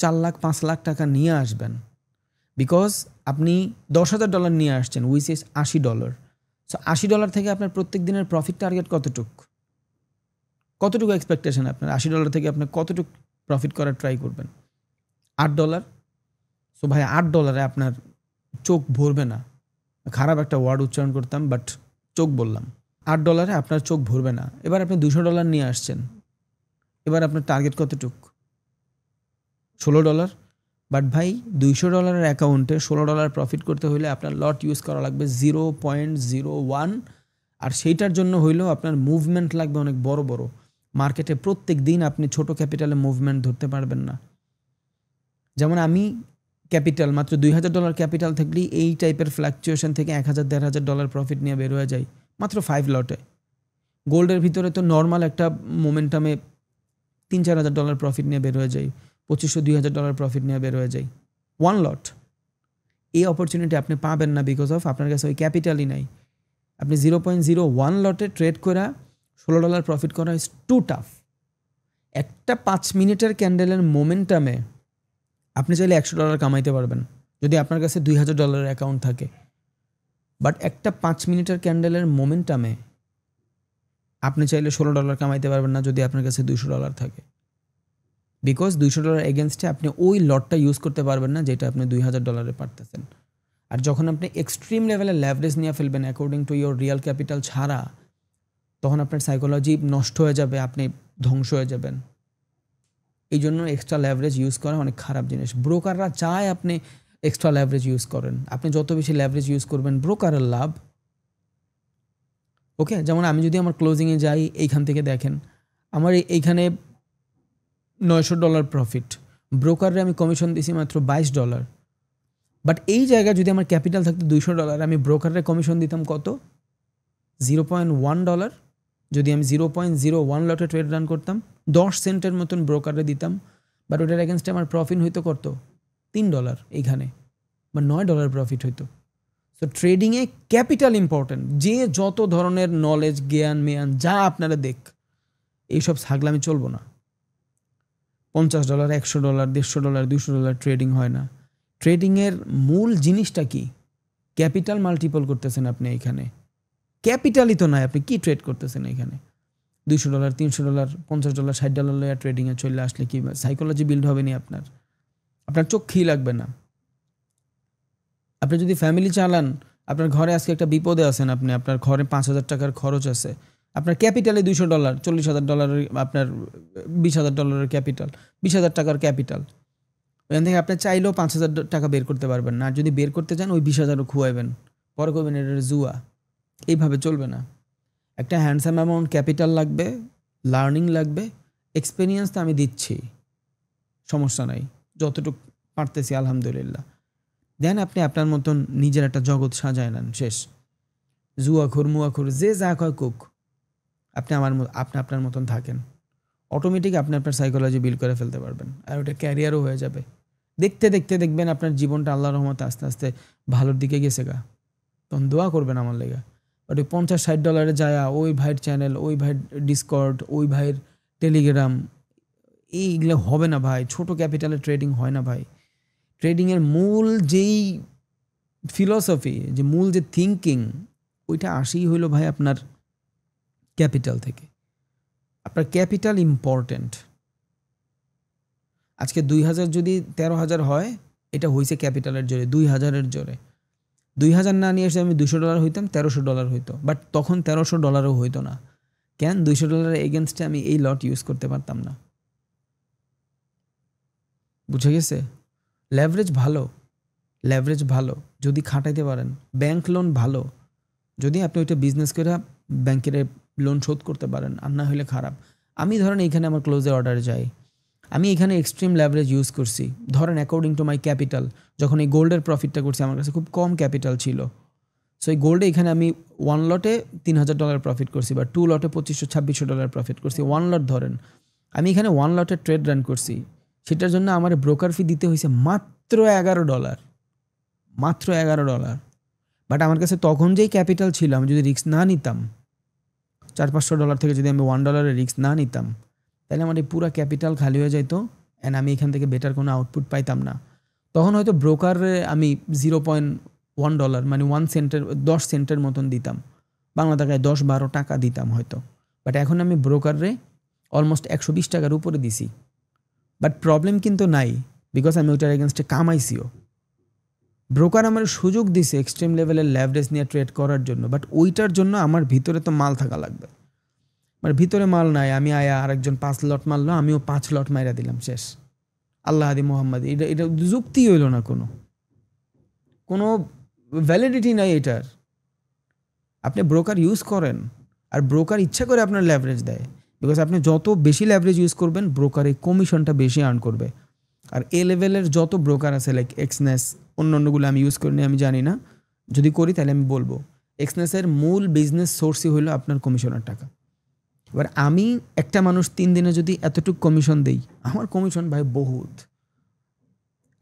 Speaker 1: 4 লাখ 5 লাখ টাকা নিয়ে আসবেন। বিকজ আপনি $10,000 নিয়ে আসছেন, উইচ ইজ $80। সো $80 থেকে আপনার প্রত্যেক দিনের প্রফিট টার্গেট কতটুকু এক্সপেকটেশন আপনার? $80 থেকে আপনি কতটুকু প্রফিট করার ট্রাই করবেন? $8। সো ভাই $8 আপনার চোখ ভরবে না, খারাপ একটা ওয়ার্ড উচ্চারণ করতাম বাট চোখ বললাম, $8 আপনার চোখ ভরবে না। এবার আপনি $200 নিয়ে আসছেন, এবার আপনার টার্গেট কতটুক? $16। বাট ভাই $200 অ্যাকাউন্টে $16 প্রফিট করতে হইলে আপনার লট ইউজ করা লাগবে 0.01, আর সেইটার জন্য হইলেও আপনার মুভমেন্ট লাগবে অনেক বড় বড়। মার্কেটে প্রত্যেক দিন আপনি ছোট ক্যাপিটালে মুভমেন্ট ধরতে পারবেন না। যেমন আমি ক্যাপিটাল মাত্র $2,000 ক্যাপিটাল থাকলেই এই টাইপের ফ্ল্যাকচুয়েশন থেকে $1,000-1,500 প্রফিট নিয়ে বের হয়ে যাই মাত্র 5 লটে। গোল্ডের ভিতরে তো নর্মাল একটা মোমেন্টামে $3-4,000 প্রফিট নিয়ে বের হয়ে যায়, $2,500-2,000 প্রফিট নিয়ে বের হয়ে যায় 1 লট। এই অপরচুনিটি আপনি পাবেন না বিকজ অফ আপনার কাছে ওই ক্যাপিটালই নাই। আপনি 0.01 লটে ট্রেড করে $16 প্রফিট করা ইজ টু টাফ। একটা 5 মিনিটের ক্যান্ডেলের মোমেন্টামে আপনি চাইলে $100 কামাইতে পারবেন যদি আপনার কাছে $2,000 অ্যাকাউন্ট থাকে। বাট একটা 5 মিনিটের ক্যান্ডেলের মোমেন্টামে আপনি চাইলে $16 কামাইতে পারবেন না যদি আপনার কাছে $200 থাকে। বিকজ $200 এগেনস্টে আপনি ওই লটটা ইউজ করতে পারবেন না যেটা আপনি $2,000 পারতেছেন। আর যখন আপনি এক্সট্রিম লেভেলে ল্যাভারেজ নিয়ে ফেলবেন according to your Real capital ছাড়া, তখন আপনার সাইকোলজি নষ্ট হয়ে যাবে, আপনি ধ্বংস হয়ে যাবেন। এই জন্য এক্সট্রা ল্যাভারেজ ইউজ করা অনেক খারাপ জিনিস। ব্রোকাররা চায় আপনি এক্সট্রা ল্যাভারেজ ইউজ করেন। আপনি যত বেশি ল্যাভারেজ ইউজ করবেন ব্রোকারের লাভ। ওকে, যেমন আমি যদি আমার ক্লোজিংয়ে যাই, এইখান থেকে দেখেন আমার এইখানে $900 প্রফিট, ব্রোকারে আমি কমিশন দিছি মাত্র $22। বাট এই জায়গায় যদি আমার ক্যাপিটাল থাকতো $200, আমি ব্রোকারের কমিশন দিতাম কত? $0.1। যদি আমি 0.01 লটে ট্রেড রান করতাম 10 সেন্টের মতন ব্রোকারে দিতাম, বাট ওটার এগেনস্টে আমার প্রফিট হইতো কত? $3 এইখানে, বা $9 প্রফিট হইতো। সো ট্রেডিংয়ে ক্যাপিটাল ইম্পর্টেন্ট। যে যত ধরনের নলেজ, জ্ঞান মেয়ান যা আপনারা দেখ, এইসব ছাগলামি চলবো না। $50, $100, $150, $200 ট্রেডিং হয় না। ট্রেডিংয়ের মূল জিনিসটা কি? ক্যাপিটাল মাল্টিপল করতেছেন আপনি এখানে। ক্যাপিটালই তো নাই, আপনি কি ট্রেড করতেছেন এখানে? $200, $300, $50, $60 লয়া ট্রেডিংয়ে চলে আসলে কি সাইকোলজি বিল্ড হবে নি আপনার? আপনার চোখই লাগবে না। আপনি যদি ফ্যামিলি চালান, আপনার ঘরে আজকে একটা বিপদে আছেন, আপনি আপনার ঘরে $5,000 খরচ আছে, আপনার ক্যাপিটালে $200, $40,000, আপনার $20,000 ক্যাপিটাল, $20,000 ক্যাপিটাল। ওখান থেকে আপনি চাইলেও $5,000 বের করতে পারবেন না। আর যদি বের করতে চান ওই 20,000 খুয়াইবেন, পরে করবেন এটা জুয়া। এইভাবে চলবে না। একটা হ্যান্ডসাম অ্যামাউন্ট ক্যাপিটাল লাগবে, লার্নিং লাগবে, এক্সপিরিয়েন্স তো আমি দিচ্ছি, সমস্যা নাই, যতটুকু পারতেছি আলহামদুলিল্লাহ। দেন আপনি আপনার মতন নিজের একটা জগৎ সাজায় নেন, শেষ। জুয়াখোর মুয়াখোর যে যা কয় কুক, আপনি আপনার মতন থাকেন, অটোমেটিক আপনি আপনার সাইকোলজি বিল্ড করে ফেলতে পারবেন, আর ওটা ক্যারিয়ারও হয়ে যাবে। দেখতে দেখতে দেখবেন আপনার জীবনটা আল্লাহর রহমতে আস্তে আস্তে ভালোর দিকে গেছে গা। তখন দোয়া করবেন আমার লেগা। বাট ওই $50-60 যায় ওই ভাইয়ের চ্যানেল, ওই ভাইয়ের ডিসকর্ড, ওই ভাইয়ের টেলিগ্রাম, এইগুলো হবে না ভাই। ছোট ক্যাপিটালে ট্রেডিং হয় না ভাই। ট্রেডিংয়ের মূল যেই ফিলসফি, যে মূল যে থিঙ্কিং, ওইটা আসেই হইল ভাই আপনার ক্যাপিটাল থেকে। আপনার ক্যাপিটাল ইম্পর্টেন্ট। আজকে 2,000 যদি 13,000 হয়, এটা হয়েছে ক্যাপিটালের জোরে, 2,000-এর জোরে। 2,000 না নিয়ে এসে আমি $200 হইতাম, $1,300 হইতো। বাট তখন $1,300 হইতো না। কেন? $200 এগেনস্টে আমি এই লট ইউজ করতে পারতাম না। বুঝে গেছে? লেভারেজ ভালো, লেভারেজ ভালো যদি খাটাইতে পারেন। ব্যাংক লোন ভালো যদি আপনি ওইটা বিজনেস করে ব্যাংকের লোন শোধ করতে পারেন, আর না হলে খারাপ। আমি ধরেন এইখানে আমার ক্লোজের অর্ডারে যাই, আমি এখানে এক্সট্রিম লেভারেজ ইউজ করছি। ধরেন অ্যাকর্ডিং টু মাই ক্যাপিটাল, যখন এই গোল্ডের প্রফিটটা করছি আমার কাছে খুব কম ক্যাপিটাল ছিল। সো এই গোল্ডে এখানে আমি 1 লটে $3,000 প্রফিট করছি, বা 2 লটে $2,500-2,600 প্রফিট করছি। 1 লট ধরেন, আমি এখানে 1 লটে ট্রেড রান করছি, সেটার জন্য আমার ব্রোকার ফি দিতে হয়েছে মাত্র $11, মাত্র $11। বাট আমার কাছে তখন যেই ক্যাপিটাল ছিল, আমি যদি রিস্ক না নিতাম, $400-500 থেকে যদি আমি $1 রিস্ক না নিতাম, তাহলে আমার এই পুরো ক্যাপিটাল খালি হয়ে যেত, অ্যান্ড আমি এখান থেকে বেটার কোনো আউটপুট পাইতাম না। তখন হয়তো ব্রোকারে আমি $0.1 মানে 1 সেন্টের 10 সেন্টের মতন দিতাম, বাংলা টাকায় 10-12 টাকা দিতাম হয়তো। বাট এখন আমি ব্রোকারে অলমোস্ট $120 উপরে দিছি। বাট প্রবলেম কিন্তু নাই, বিকজ আমি ওইটার এগেনস্টে কামাইছিও। ব্রোকার আমার সুযোগ দিছে এক্সট্রিম লেভেলের লেভারেজ নিয়ে ট্রেড করার জন্য, বাট ওইটার জন্য আমার ভিতরে তো মাল থাকা লাগবে। আমার ভিতরে মাল নাই, আমি আয়া আরেকজন 5 লট মারলো, আমিও 5 লট মাইরা দিলাম, শেষ। আল্লাহ হাদি মোহাম্মদ, এটা যুক্তি হইল না, কোনো ভ্যালিডিটি নাই এটার। আপনি ব্রোকার ইউজ করেন, আর ব্রোকার ইচ্ছা করে আপনার লেভারেজ দেয়, বিকজ আপনি যত বেশি লেভারেজ ইউজ করবেন ব্রোকার এই কমিশনটা বেশি আর্ন করবে। আর এ লেভেলের যত ব্রোকার আছে, লাইক এক্সনেস, অন্যগুলো আমি ইউজ করিনি, আমি জানি না, যদি করি তাহলে আমি বলবো। এক্সনেসের মূল বিজনেস সোর্সই হলো আপনার কমিশনের টাকা। এবার আমি একটা মানুষ 3 দিনে যদি এতটুকু কমিশন দেই, আমার কমিশন ভাই বহুত।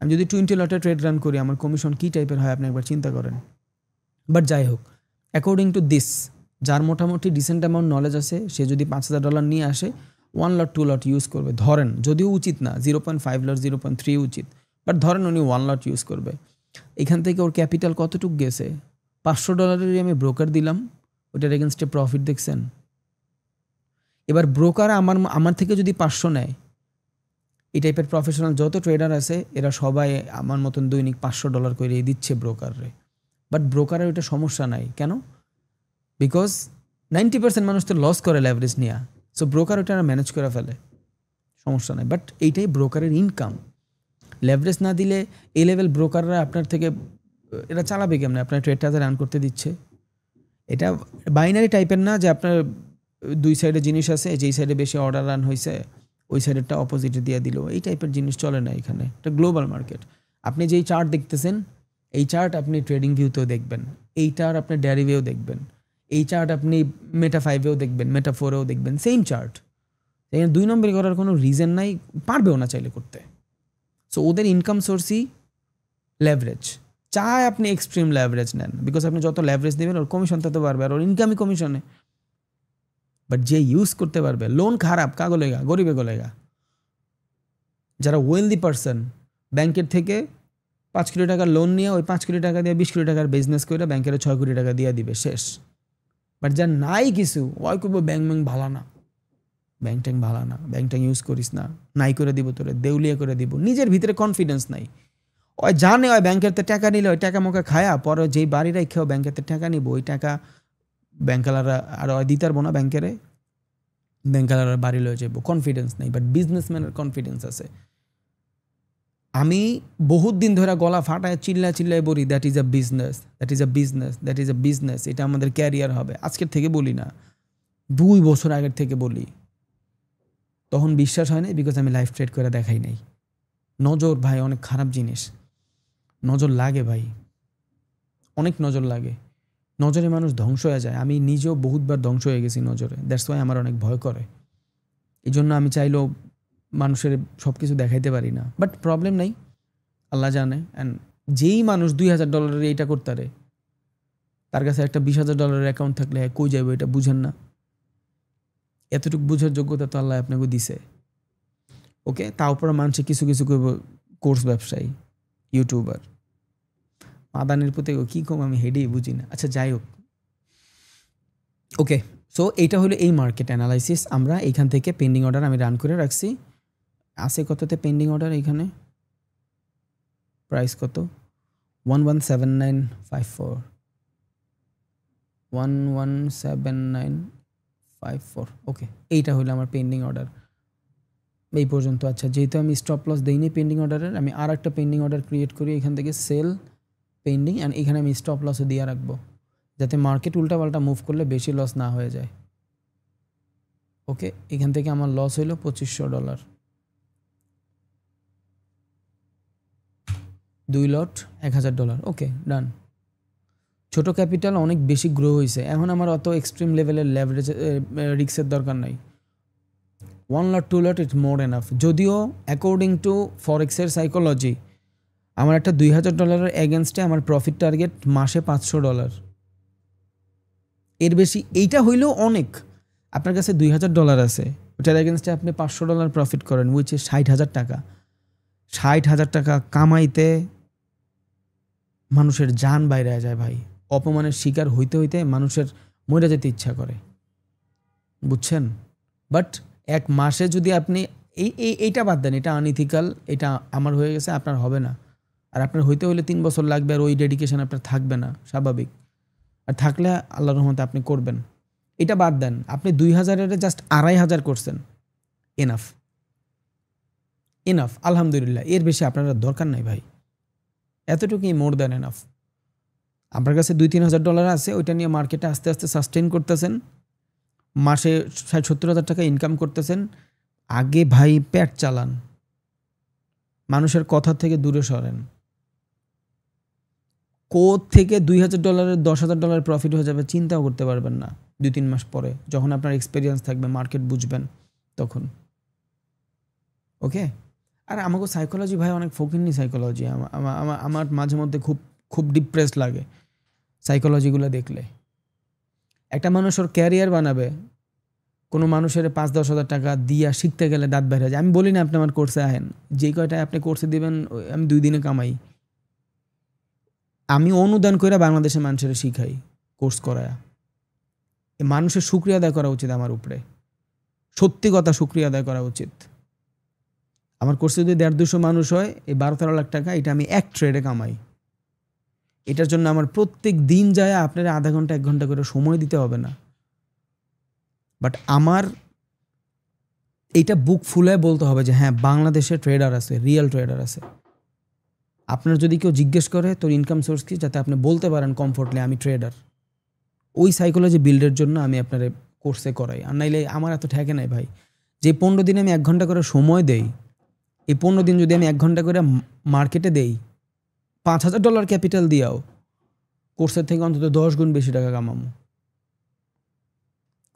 Speaker 1: আমি যদি 20 লটে ট্রেড রান করি, আমার কমিশন কী টাইপের হয় আপনি একবার চিন্তা করেন। বাট যাই হোক, অ্যাকর্ডিং টু দিস, যার মোটামুটি ডিসেন্ট অ্যামাউন্ট নলেজ আছে, সে যদি $5,000 নিয়ে আসে, 1 লট 2 লট ইউজ করবে, ধরেন, যদিও উচিত না, 0.5 লট 0.3 উচিত, বাট ধরেন উনি 1 লট ইউজ করবে। এখান থেকে ওর ক্যাপিটাল কতটুকু গেছে? $500 আমি ব্রোকার দিলাম, ওটার এগেনস্টে প্রফিট দেখছেন। এবার ব্রোকার আমার থেকে যদি 500 নেয়, এই টাইপের প্রফেশনাল যত ট্রেডার আছে এরা সবাই আমার মতন দৈনিক $500 করে দিচ্ছে ব্রোকারে। বাট ব্রোকারের ওইটা সমস্যা নাই। কেন? বিকজ 90% মানুষ তো লস করে লেভারেজ নিয়ে, সো ব্রোকার ওটা ম্যানেজ করে ফেলে, সমস্যা নাই। বাট এইটাই ব্রোকারের ইনকাম। লেভারেজ না দিলে এই লেভেল ব্রোকাররা আপনার থেকে এটা চালাবে কেমনে? আপনার ট্রেডটা রান করতে দিচ্ছে। এটা বাইনারি টাইপের না যে আপনার 2 সাইডে জিনিস আছে, যেই সাইডে বেশি অর্ডার রান হয়েছে ওই সাইডেরটা অপোজিটে দিয়ে দিল, এই টাইপের জিনিস চলে না এখানে। এটা গ্লোবাল মার্কেট। আপনি যেই চার্ট দেখতেছেন, এই চার্ট আপনি ট্রেডিং ভিউতেও দেখবেন, এই চার্ট আপনি ড্যারিভেও দেখবেন, এই চার্ট আপনি মেটা 5-এও দেখবেন, মেটা 4-এও দেখবেন, সেম চার্ট। এখানে 2 নম্বরই করার কোনো রিজন নাই, পারবেও না চাইলে করতে। সো ওদের ইনকাম সোর্সই লেভারেজ। চায় আপনি এক্সট্রিম লেভারেজ নেন, বিকজ আপনি যত লেভারেজ দেবেন ওর কমিশন তত বাড়বে, আর ওর ইনকামই কমিশনে। বাট যে ইউজ করতে পারবে, লোন খারাপ কাগলেগা, গরিবে গলেগা। যারা ওয়েলদি পারসন, ব্যাংকের থেকে 5 কোটি টাকার লোন নিয়ে ওই 5 কোটি টাকা দিয়ে 20 কোটি টাকার বিজনেস করে ব্যাংকের 6 কোটি টাকা দিয়ে দিবে, শেষ। বাট যার নাই কিছু, ওই করবো ব্যাংক ভালো না, ব্যাংক ট্যাঙ্ক ভালো না, ব্যাংক ট্যাঙ্ক ইউজ করিস না, নাই করে দিব তোরে, দেউলিয়া করে দিব। নিজের ভিতরে কনফিডেন্স নাই। ওই জানে ওই ব্যাংকের টাকা নিলে ওই টাকা মুখে খায়া পরে যেই বাড়ি রাখেও ব্যাংকের টাকা নিব, ওই টাকা ব্যাংকালাররা আর দিতে পারবো না, ব্যাংকালাররা বাড়ি লয়ে যাবো। কনফিডেন্স নাই। বাট বিজনেসম্যানের কনফিডেন্স আছে। আমি বহুত দিন ধরে গলা ফাটায় চিল্লায় বলি, that is a business, that is a business, that is a business, এটা আমাদের ক্যারিয়ার হবে। আজকের থেকে বলি না, 2 বছর আগের থেকে বলি। তখন বিশ্বাস হয় নাই, বিকজ আমি লাইফ ট্রেড করে দেখাই নাই। নজর ভাই অনেক খারাপ জিনিস, নজর লাগে ভাই, অনেক নজর লাগে। নজরে মানুষ ধ্বংস হয়ে যায়। আমি নিজেও বহুতবার ধ্বংস হয়ে গেছি নজরে। দ্যাটস ওয়াই আমার অনেক ভয় করে। এই জন্য আমি চাইলেও মানুষের সব কিছু দেখাইতে পারি না। বাট প্রবলেম নাই, আল্লাহ জানে। অ্যান্ড যেই মানুষ $2,000 এইটা করতে পারে, তার কাছে একটা $20,000 অ্যাকাউন্ট থাকলে কই যাবে এটা বুঝেন না। এতটুকু বুঝার যোগ্যতা তো আল্লাহ আপনাকে দিছে। ওকে, তারপর মানুষে কিছু কিছু করব কোর্স ব্যবসায়ী, ইউটিউবার, মাদানির প্রতি কী কম আমি হেডেই বুঝি না। আচ্ছা যাই হোক, ওকে। সো এইটা হলো এই মার্কেট অ্যানালাইসিস। আমরা এইখান থেকে পেন্ডিং অর্ডার আমি রান করে রাখছি। আছে কততে পেন্ডিং অর্ডার? এইখানে প্রাইস কত? 117954, 117954। ওকে, এইটা হলো আমার পেন্ডিং অর্ডার এই পর্যন্ত। আচ্ছা, যেহেতু আমি স্টপ লস দিইনি পেন্ডিং অর্ডারের, আমি আর একটা পেন্ডিং অর্ডার ক্রিয়েট করি এখান থেকে, সেল পেন্ডিং, অ্যান্ড এখানে আমি স্টপ লসও দিয়ে রাখবো, যাতে মার্কেট উল্টাপাল্টা মুভ করলে বেশি লস না হয়ে যায়। ওকে, এখান থেকে আমার লস হইল $2,500, 2 লট $1,000। ওকে, ডান। ছোট ক্যাপিটাল অনেক বেশি গ্রো হয়েছে, এখন আমার অত এক্সট্রিম লেভেলের লেভারেজ রিক্সের দরকার নাই। 1 লট 2 লট ইটস মোর এনাফ। যদিও অ্যাকর্ডিং টু ফরেক্সের সাইকোলজি আমার একটা $2,000 এগেনস্টে আমার প্রফিট টার্গেট মাসে $500। এর বেশি এইটা হইলেও অনেক। আপনার কাছে $2,000 আছে, ওটার এগেনস্টে আপনি $500 প্রফিট করেন, উইচ ইজ 60,000 টাকা। 60,000 টাকা কামাইতে মানুষের জান বাইরে যায় ভাই। অপমানের শিকার হইতে হইতে মানুষের মরে যেতে ইচ্ছা করে, বুঝছেন? বাট এক মাসে যদি আপনি এইটা বাদ দেন, এটা আনইথিক্যাল, এটা আমার হয়ে গেছে, আপনার হবে না। আর আপনার হইতে হলে 3 বছর লাগবে, আর ওই ডেডিকেশন আপনার থাকবে না, স্বাভাবিক। আর থাকলে আল্লাহর রহমতে আপনি করবেন। এটা বাদ দেন, আপনি 2,000-এর জাস্ট 2,500 করছেন, এনাফ, এনাফ, আলহামদুলিল্লাহ। এর বেশি আপনার দরকার নাই ভাই, এতটুকুই মোর দ্যান এনাফ। আপনার কাছে $2,000-3,000 আছে, ওইটা নিয়ে মার্কেটে আস্তে আস্তে সাস্টেইন করতেছেন, মাসে 60,000-70,000 টাকা ইনকাম করতেছেন। আগে ভাই পেট চালান, মানুষের কথা থেকে দূরে সরেন। থেকে $2,000 $10,000 প্রফিট হয়ে যাবে চিন্তাও করতে পারবেন না 2-3 মাস পরে, যখন আপনার এক্সপিরিয়েন্স থাকবে, মার্কেট বুঝবেন তখন। ওকে, আর আমাকে সাইকোলজি ভাই অনেক ফকিন্নি সাইকোলজি। আমার মাঝে মধ্যে খুব ডিপ্রেস লাগে সাইকোলজিগুলো দেখলে। একটা মানুষ ওর ক্যারিয়ার বানাবে, কোনো মানুষের 5-10 হাজার টাকা দিয়া শিখতে গেলে দাঁত বের হয়ে যায়। আমি বলি না আপনি আমার কোর্সে আহেন, যে কয়টায় আপনি কোর্সে দিবেন আমি 2 দিনে কামাই। আমি অনুদান করে বাংলাদেশের মানুষের শিখাই, কোর্স করায়া। মানুষের শুকরিয়া আদায় করা উচিত আমার উপরে, সত্যি কথা শুকরিয়া আদায় করা উচিত। আমার কোর্সে যদি 150-200 মানুষ হয়, এই 12-13 লাখ টাকা এটা আমি এক ট্রেডে কামাই। এটার জন্য আমার প্রত্যেক দিন যায় আপনারা আধা ঘন্টা 1 ঘন্টা করে সময় দিতে হবে না। বাট আমার এইটা বুক ফুলে বলতে হবে যে হ্যাঁ, বাংলাদেশে ট্রেডার আছে, রিয়েল ট্রেডার আছে। আপনার যদি কেউ জিজ্ঞেস করে তোর ইনকাম সোর্স কি, যাতে আপনি বলতে পারেন কমফোর্টলি আমি ট্রেডার। ওই সাইকোলজি বিল্ডের জন্য আমি আপনার কোর্সে করাই। আর নাইলে আমার এত ঠেকে নাই ভাই। যে 15 দিনে আমি 1 ঘন্টা করে সময় দেই, এই 15 দিন যদি আমি 1 ঘন্টা করে মার্কেটে দেই, $5,000 ক্যাপিটাল দিয়াও কোর্সের থেকে অন্তত 10 গুণ বেশি টাকা কামাবো।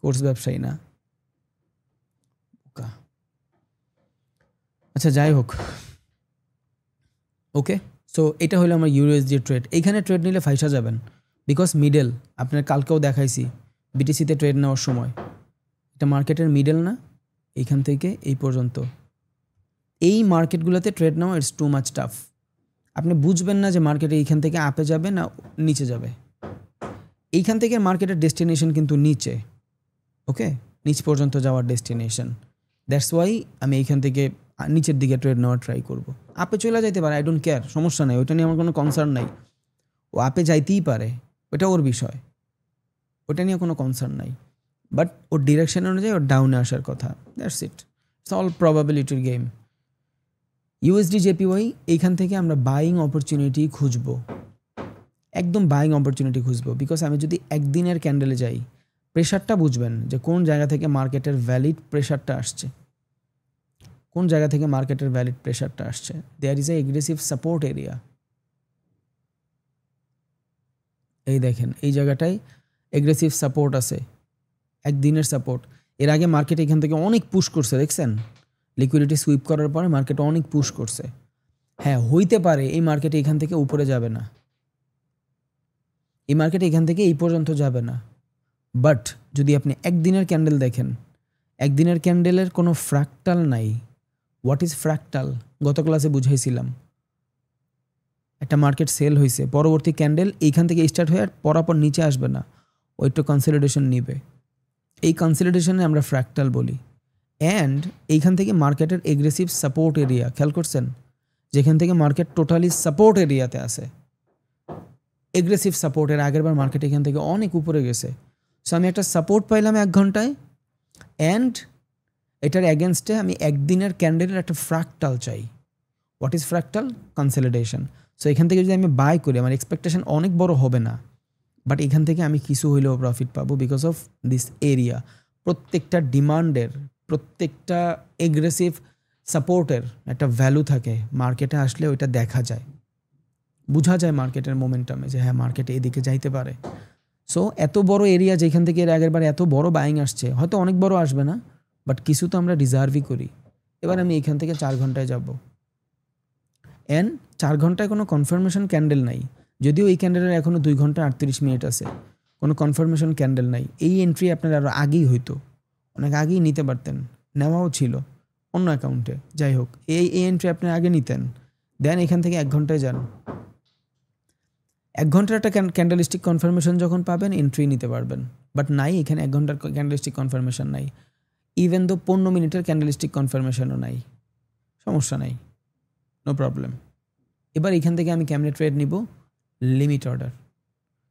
Speaker 1: কোর্স ব্যবসায়ী না। আচ্ছা, যাই হোক, ওকে। সো এটা হলো আমার USD ট্রেড। এইখানে ট্রেড নিলে ফাইসা যাবেন, বিকজ মিডল। আপনার কালকেও দেখাইছি বিটিসিতে ট্রেড নেওয়ার সময়, এটা মার্কেটের মিডল না, এইখান থেকে এই পর্যন্ত। এই মার্কেটগুলোতে ট্রেড নেওয়া ইটস টু মাচ টাফ। আপনি বুঝবেন না যে মার্কেটে এইখান থেকে আপে যাবে না নিচে যাবে। এইখান থেকে মার্কেটের ডেস্টিনেশন কিন্তু নিচে, ওকে, নিচ পর্যন্ত যাওয়ার ডেস্টিনেশন। দ্যাটস ওয়াই আমি এইখান থেকে নিচের দিকে ট্রেড নেওয়ার ট্রাই করব। আপে চলে যাইতে পারে, আই ডোন্ট কেয়ার, সমস্যা নেই, ওইটা নিয়ে আমার কোনো কনসার্ন নাই। ও আপে যাইতেই পারে, ওটা ওর বিষয়, ওটা নিয়ে কোনো কনসার্ন নাই। বাট ওর ডিরেকশন অনুযায়ী ওর ডাউনে আসার কথা, দ্যাটস ইট, ইটস অল প্রবাবিলিটির গেম। USD JPY এইখান থেকে আমরা বাইং অপরচুনিটি খুঁজবো, একদম বাইং অপরচুনিটি খুঁজবো। বিকজ আমি যদি একদিনের ক্যান্ডেলে যাই, প্রেশারটা বুঝবেন যে কোন জায়গা থেকে মার্কেটের ভ্যালিড প্রেশারটা আসছে, কোন জায়গা থেকে মার্কেটের ভ্যালিড প্রেশারটা আসছে। There is a aggressive support area. এই দেখেন, এই জায়গাটায় এগ্রেসিভ সাপোর্ট আছে, একদিনের সাপোর্ট। এর আগে মার্কেট এখান থেকে অনেক পুশ করছে, দেখছেন, লিকুইডিটি সুইপ করার পরে মার্কেট অনেক পুশ করছে। হ্যাঁ, হইতে পারে এই মার্কেটে এখান থেকে উপরে যাবে না, এই মার্কেট এখান থেকে এই পর্যন্ত যাবে না। বাট যদি আপনি একদিনের ক্যান্ডেল দেখেন, একদিনের ক্যান্ডেলের কোনো ফ্র্যাকটাল নাই। What is fractal? গত ক্লাসে বুঝাইছিলাম। একটা মার্কেট সেল হয়েছে, পরবর্তী ক্যান্ডেল এইখান থেকে স্টার্ট হয়ে আর পরাপর নিচে আসবে না, ও একটু কনসলিডেশন নিবে। এই কনসলিডেশনে আমরা ফ্র্যাকটাল বলি। অ্যান্ড এইখান থেকে মার্কেটের এগ্রেসিভ সাপোর্ট এরিয়া, খেয়াল করছেন, যেখান থেকে মার্কেট টোটালি সাপোর্ট এরিয়াতে আছে, এগ্রেসিভ সাপোর্টের আগের বার মার্কেট এখান থেকে অনেক উপরে গেছে। সো আমি একটা সাপোর্ট পাইলাম 1 ঘন্টায়, অ্যান্ড এটার অ্যাগেনস্টে আমি একদিনের ক্যান্ডেলের একটা ফ্র্যাকটাল চাই। What is fractal? Consolidation. So এখান থেকে যদি আমি বাই করি, আমার এক্সপেকটেশন অনেক বড় হবে না, বাট এখান থেকে আমি কিছু হইলেও প্রফিট পাবো বিকজ অফ দিস এরিয়া। প্রত্যেকটা ডিমান্ডের, প্রত্যেকটা এগ্রেসিভ সাপোর্টের একটা ভ্যালু থাকে, মার্কেটে আসলে ওইটা দেখা যায়, বোঝা যায় মার্কেটের মোমেন্টামে যে হ্যাঁ, মার্কেটে এদিকে যাইতে পারে। সো এত বড় এরিয়া যেখান থেকে এর আগের বার এত বড় বাইং আসছে, হয়তো অনেক বড় আসবে না, বাট কিছু তো আমরা রিজার্ভই করি। এবার আমি এখান থেকে 4 ঘন্টায় যাব, অ্যান্ড 4 ঘন্টায় কোনো কনফার্মেশন ক্যান্ডেল নাই, যদিও এই ক্যান্ডেলের এখনও 2 ঘন্টা 38 মিনিট আছে, কোনো কনফার্মেশন ক্যান্ডেল নাই। এই এন্ট্রি আপনার আরও আগেই হইতো, অনেক আগেই নিতে পারতেন, নেওয়াও ছিল অন্য অ্যাকাউন্টে। যাই হোক, এই এন্ট্রি আপনি আগে নিতেন, দেন এখান থেকে 1 ঘন্টায় যান। 1 ঘন্টার একটা ক্যান্ডেলিস্টিক কনফার্মেশন যখন পাবেন, এন্ট্রি নিতে পারবেন। বাট নাই, এখানে 1 ঘন্টার ক্যান্ডেলিস্টিক কনফার্মেশন নাই, ইভেন দো 15 মিনিটের ক্যান্ডেলিস্টিক কনফার্মেশনও নাই। সমস্যা নাই, নো প্রবলেম। এবার এখান থেকে আমি কেমনে ট্রেড নিব? Limit order.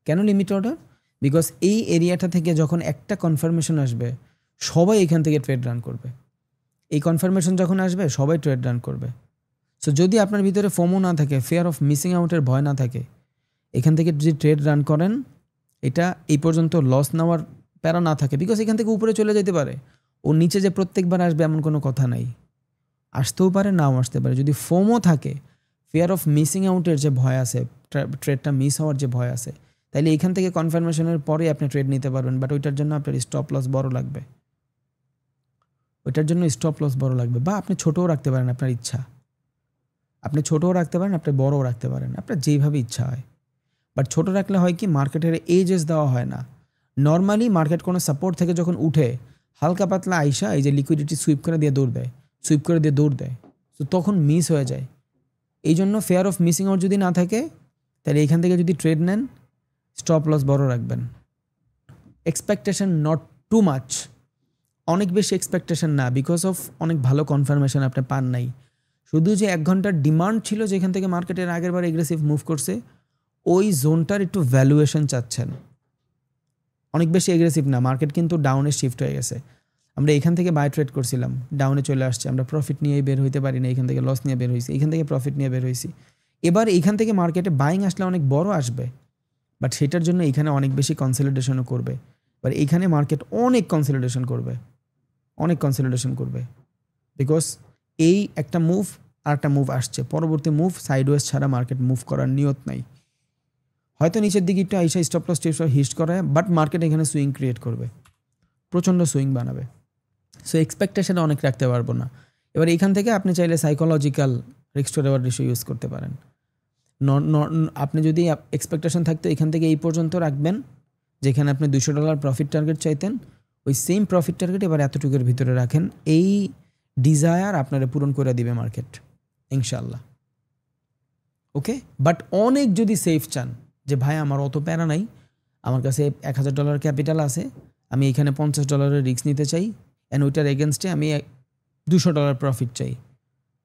Speaker 1: কেন লিমিট অর্ডার? বিকজ এই এরিয়াটা থেকে যখন একটা কনফার্মেশন আসবে, সবাই এখান থেকে ট্রেড রান করবে। এই কনফার্মেশন যখন আসবে, সবাই ট্রেড রান করবে। সো যদি আপনার ভিতরে ফোমো না থাকে, ফিয়ার অফ মিসিং আউটের ভয় না থাকে, এখান থেকে যদি ট্রেড রান করেন, এটা এই পর্যন্ত লস নেওয়ার প্যারা না থাকে, বিকজ এখান থেকে উপরে চলে যেতে পারে। ও নিচে যে প্রত্যেকবার আসবে এমন কোনো কথা নাই, আসতেও পারে, নাও আসতে পারে। যদি ফোমো থাকে, ফিয়ার অফ মিসিং আউটের যে ভয় আছে, ট্রেডটা মিস হওয়ার যে ভয় আছে, তাইলে এইখান থেকে কনফার্মেশনের পরে আপনি ট্রেড নিতে পারবেন, বাট ওইটার জন্য আপনার স্টপ লস বড় লাগবে, বা আপনি ছোটও রাখতে পারেন, আপনার ইচ্ছা, আপনি ছোটও রাখতে পারেন, আপনি বড়ও রাখতে পারেন, আপনার যেইভাবে ইচ্ছা হয়। বাট ছোট রাখলে হয় কি, মার্কেটের এজেস দেওয়া হয় না। নর্মালি মার্কেট কোনো সাপোর্ট থেকে যখন উঠে হালকা পাতলা আইসা এই যে লিকুইডিটি সুইপ করে দিয়ে দৌড় দেয়, তো তখন মিস হয়ে যায়। এই জন্য ফেয়ার অফ মিসিং আউট যদি না থাকে, তাহলে এইখান থেকে যদি ট্রেড নেন, স্টপ লস বড় রাখবেন। এক্সপেকটেশন নট টু মাচ, অনেক বেশি এক্সপেকটেশন না, বিকজ অফ অনেক ভালো কনফার্মেশন আপনি পান নাই। শুধু যে 1 ঘন্টার ডিমান্ড ছিল যেখান থেকে মার্কেটের আগের বার এগ্রেসিভ মুভ করছে, ওই জোনটার একটু ভ্যালুয়েশন চাচ্ছেন, অনেক বেশি এগ্রেসিভ না। মার্কেট কিন্তু ডাউনে শিফট হয়ে গেছে, আমরা এখান থেকে বাই ট্রেড করছিলাম, ডাউনে চলে আসছে, আমরা প্রফিট নিয়েই বের হইতে পারি না, এখান থেকে লস নিয়ে বের হয়েছি, এখান থেকে প্রফিট নিয়ে বের হয়েছি। এবার এইখান থেকে মার্কেটে বাইং আসলে অনেক বড় আসবে, বাট সেটার জন্য এখানে অনেক বেশি কনসলিডেশনও করবে। এবার এইখানে মার্কেট অনেক কনসলিডেশন করবে, বিকজ এই একটা মুভ আর একটা মুভ আসছে, পরবর্তী মুভ সাইডওয়েজ ছাড়া মার্কেট মুভ করার নিয়ত নাই। হয়তো নিচের দিকে একটু আইসা স্টপ লস হিস্ট করায়, বাট মার্কেট এখানে সুইং ক্রিয়েট করবে, প্রচণ্ড সুইং বানাবে। সো এক্সপেকটেশন অনেক রাখতে পারবো না। এবার এইখান থেকে আপনি চাইলে psychological risk to reward ratio use করতে পারেন। আপনি যদি এক্সপেকটেশন থাকতো এখান থেকে এই পর্যন্ত রাখবেন, যেখানে আপনি $200 প্রফিট টার্গেট চাইতেন, ওই সেম প্রফিট টার্গেট এবার এতটুকুর ভিতরে রাখেন। এই ডিজায়ার আপনারা পূরণ করে দিবে মার্কেট ইনশাল্লাহ। ওকে, বাট অনেক যদি সেফ চান যে ভাই আমার অত প্যারা নাই, আমার কাছে $1000 ক্যাপিটাল আছে, আমি এখানে $50 রিস্ক নিতে চাই, অ্যান্ড ওইটার এগেনস্টে আমি $200 প্রফিট চাই,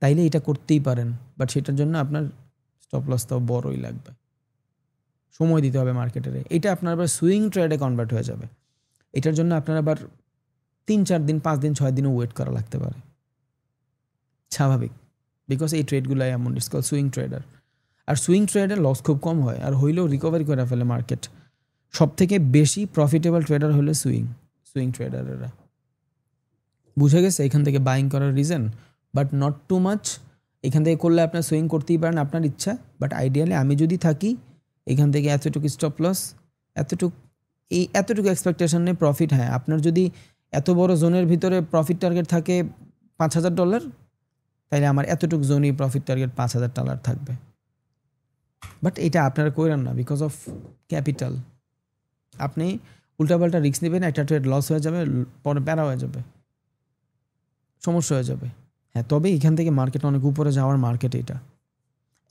Speaker 1: তাইলে এটা করতেই পারেন। বাট সেটার জন্য আপনার স্টপ লসটাও বড়ই লাগবে, সময় দিতে হবে মার্কেটের। এটা আপনার আবার সুইং ট্রেডে কনভার্ট হয়ে যাবে, এটার জন্য আপনার আবার 3-4 দিন 5 দিন 6 দিনও ওয়েট করা লাগতে পারে, স্বাভাবিক, বিকজ এই ট্রেডগুলো এমন ইটস কল সুইং ট্রেডার। আর সুইং ট্রেডে লস খুব কম হয়, আর হইলেও রিকভারি করে ফেলে মার্কেট। সব থেকে বেশি প্রফিটেবল ট্রেডার হলে সুইং ট্রেডারেরা। বুঝে গেছে এখান থেকে বাইং করার reason, but not too much. এখান থেকে করলে আপনার সুইং করতেই পারেন আপনার ইচ্ছা, বাট আইডিয়ালি আমি যদি থাকি এখান থেকে এতটুকু স্টপ লস, এতটুকু এক্সপেকটেশন নিয়ে প্রফিট। হ্যাঁ, আপনার যদি এত বড় জোনের ভিতরে প্রফিট টার্গেট থাকে $5000, তাইলে আমার এতটুকু জোনই প্রফিট টার্গেট $5000 থাকবে। বাট এটা আপনারা করেন না, বিকজ অফ ক্যাপিটাল। আপনি উল্টাপাল্টা রিস্ক নেবেন, একটা ট্রেড লস হয়ে যাবে, পরে প্যারা হয়ে যাবে, সমস্যা হয়ে যাবে। হ্যাঁ, তবে এখান থেকে মার্কেট অনেক উপরে যাওয়ার মার্কেট, এটা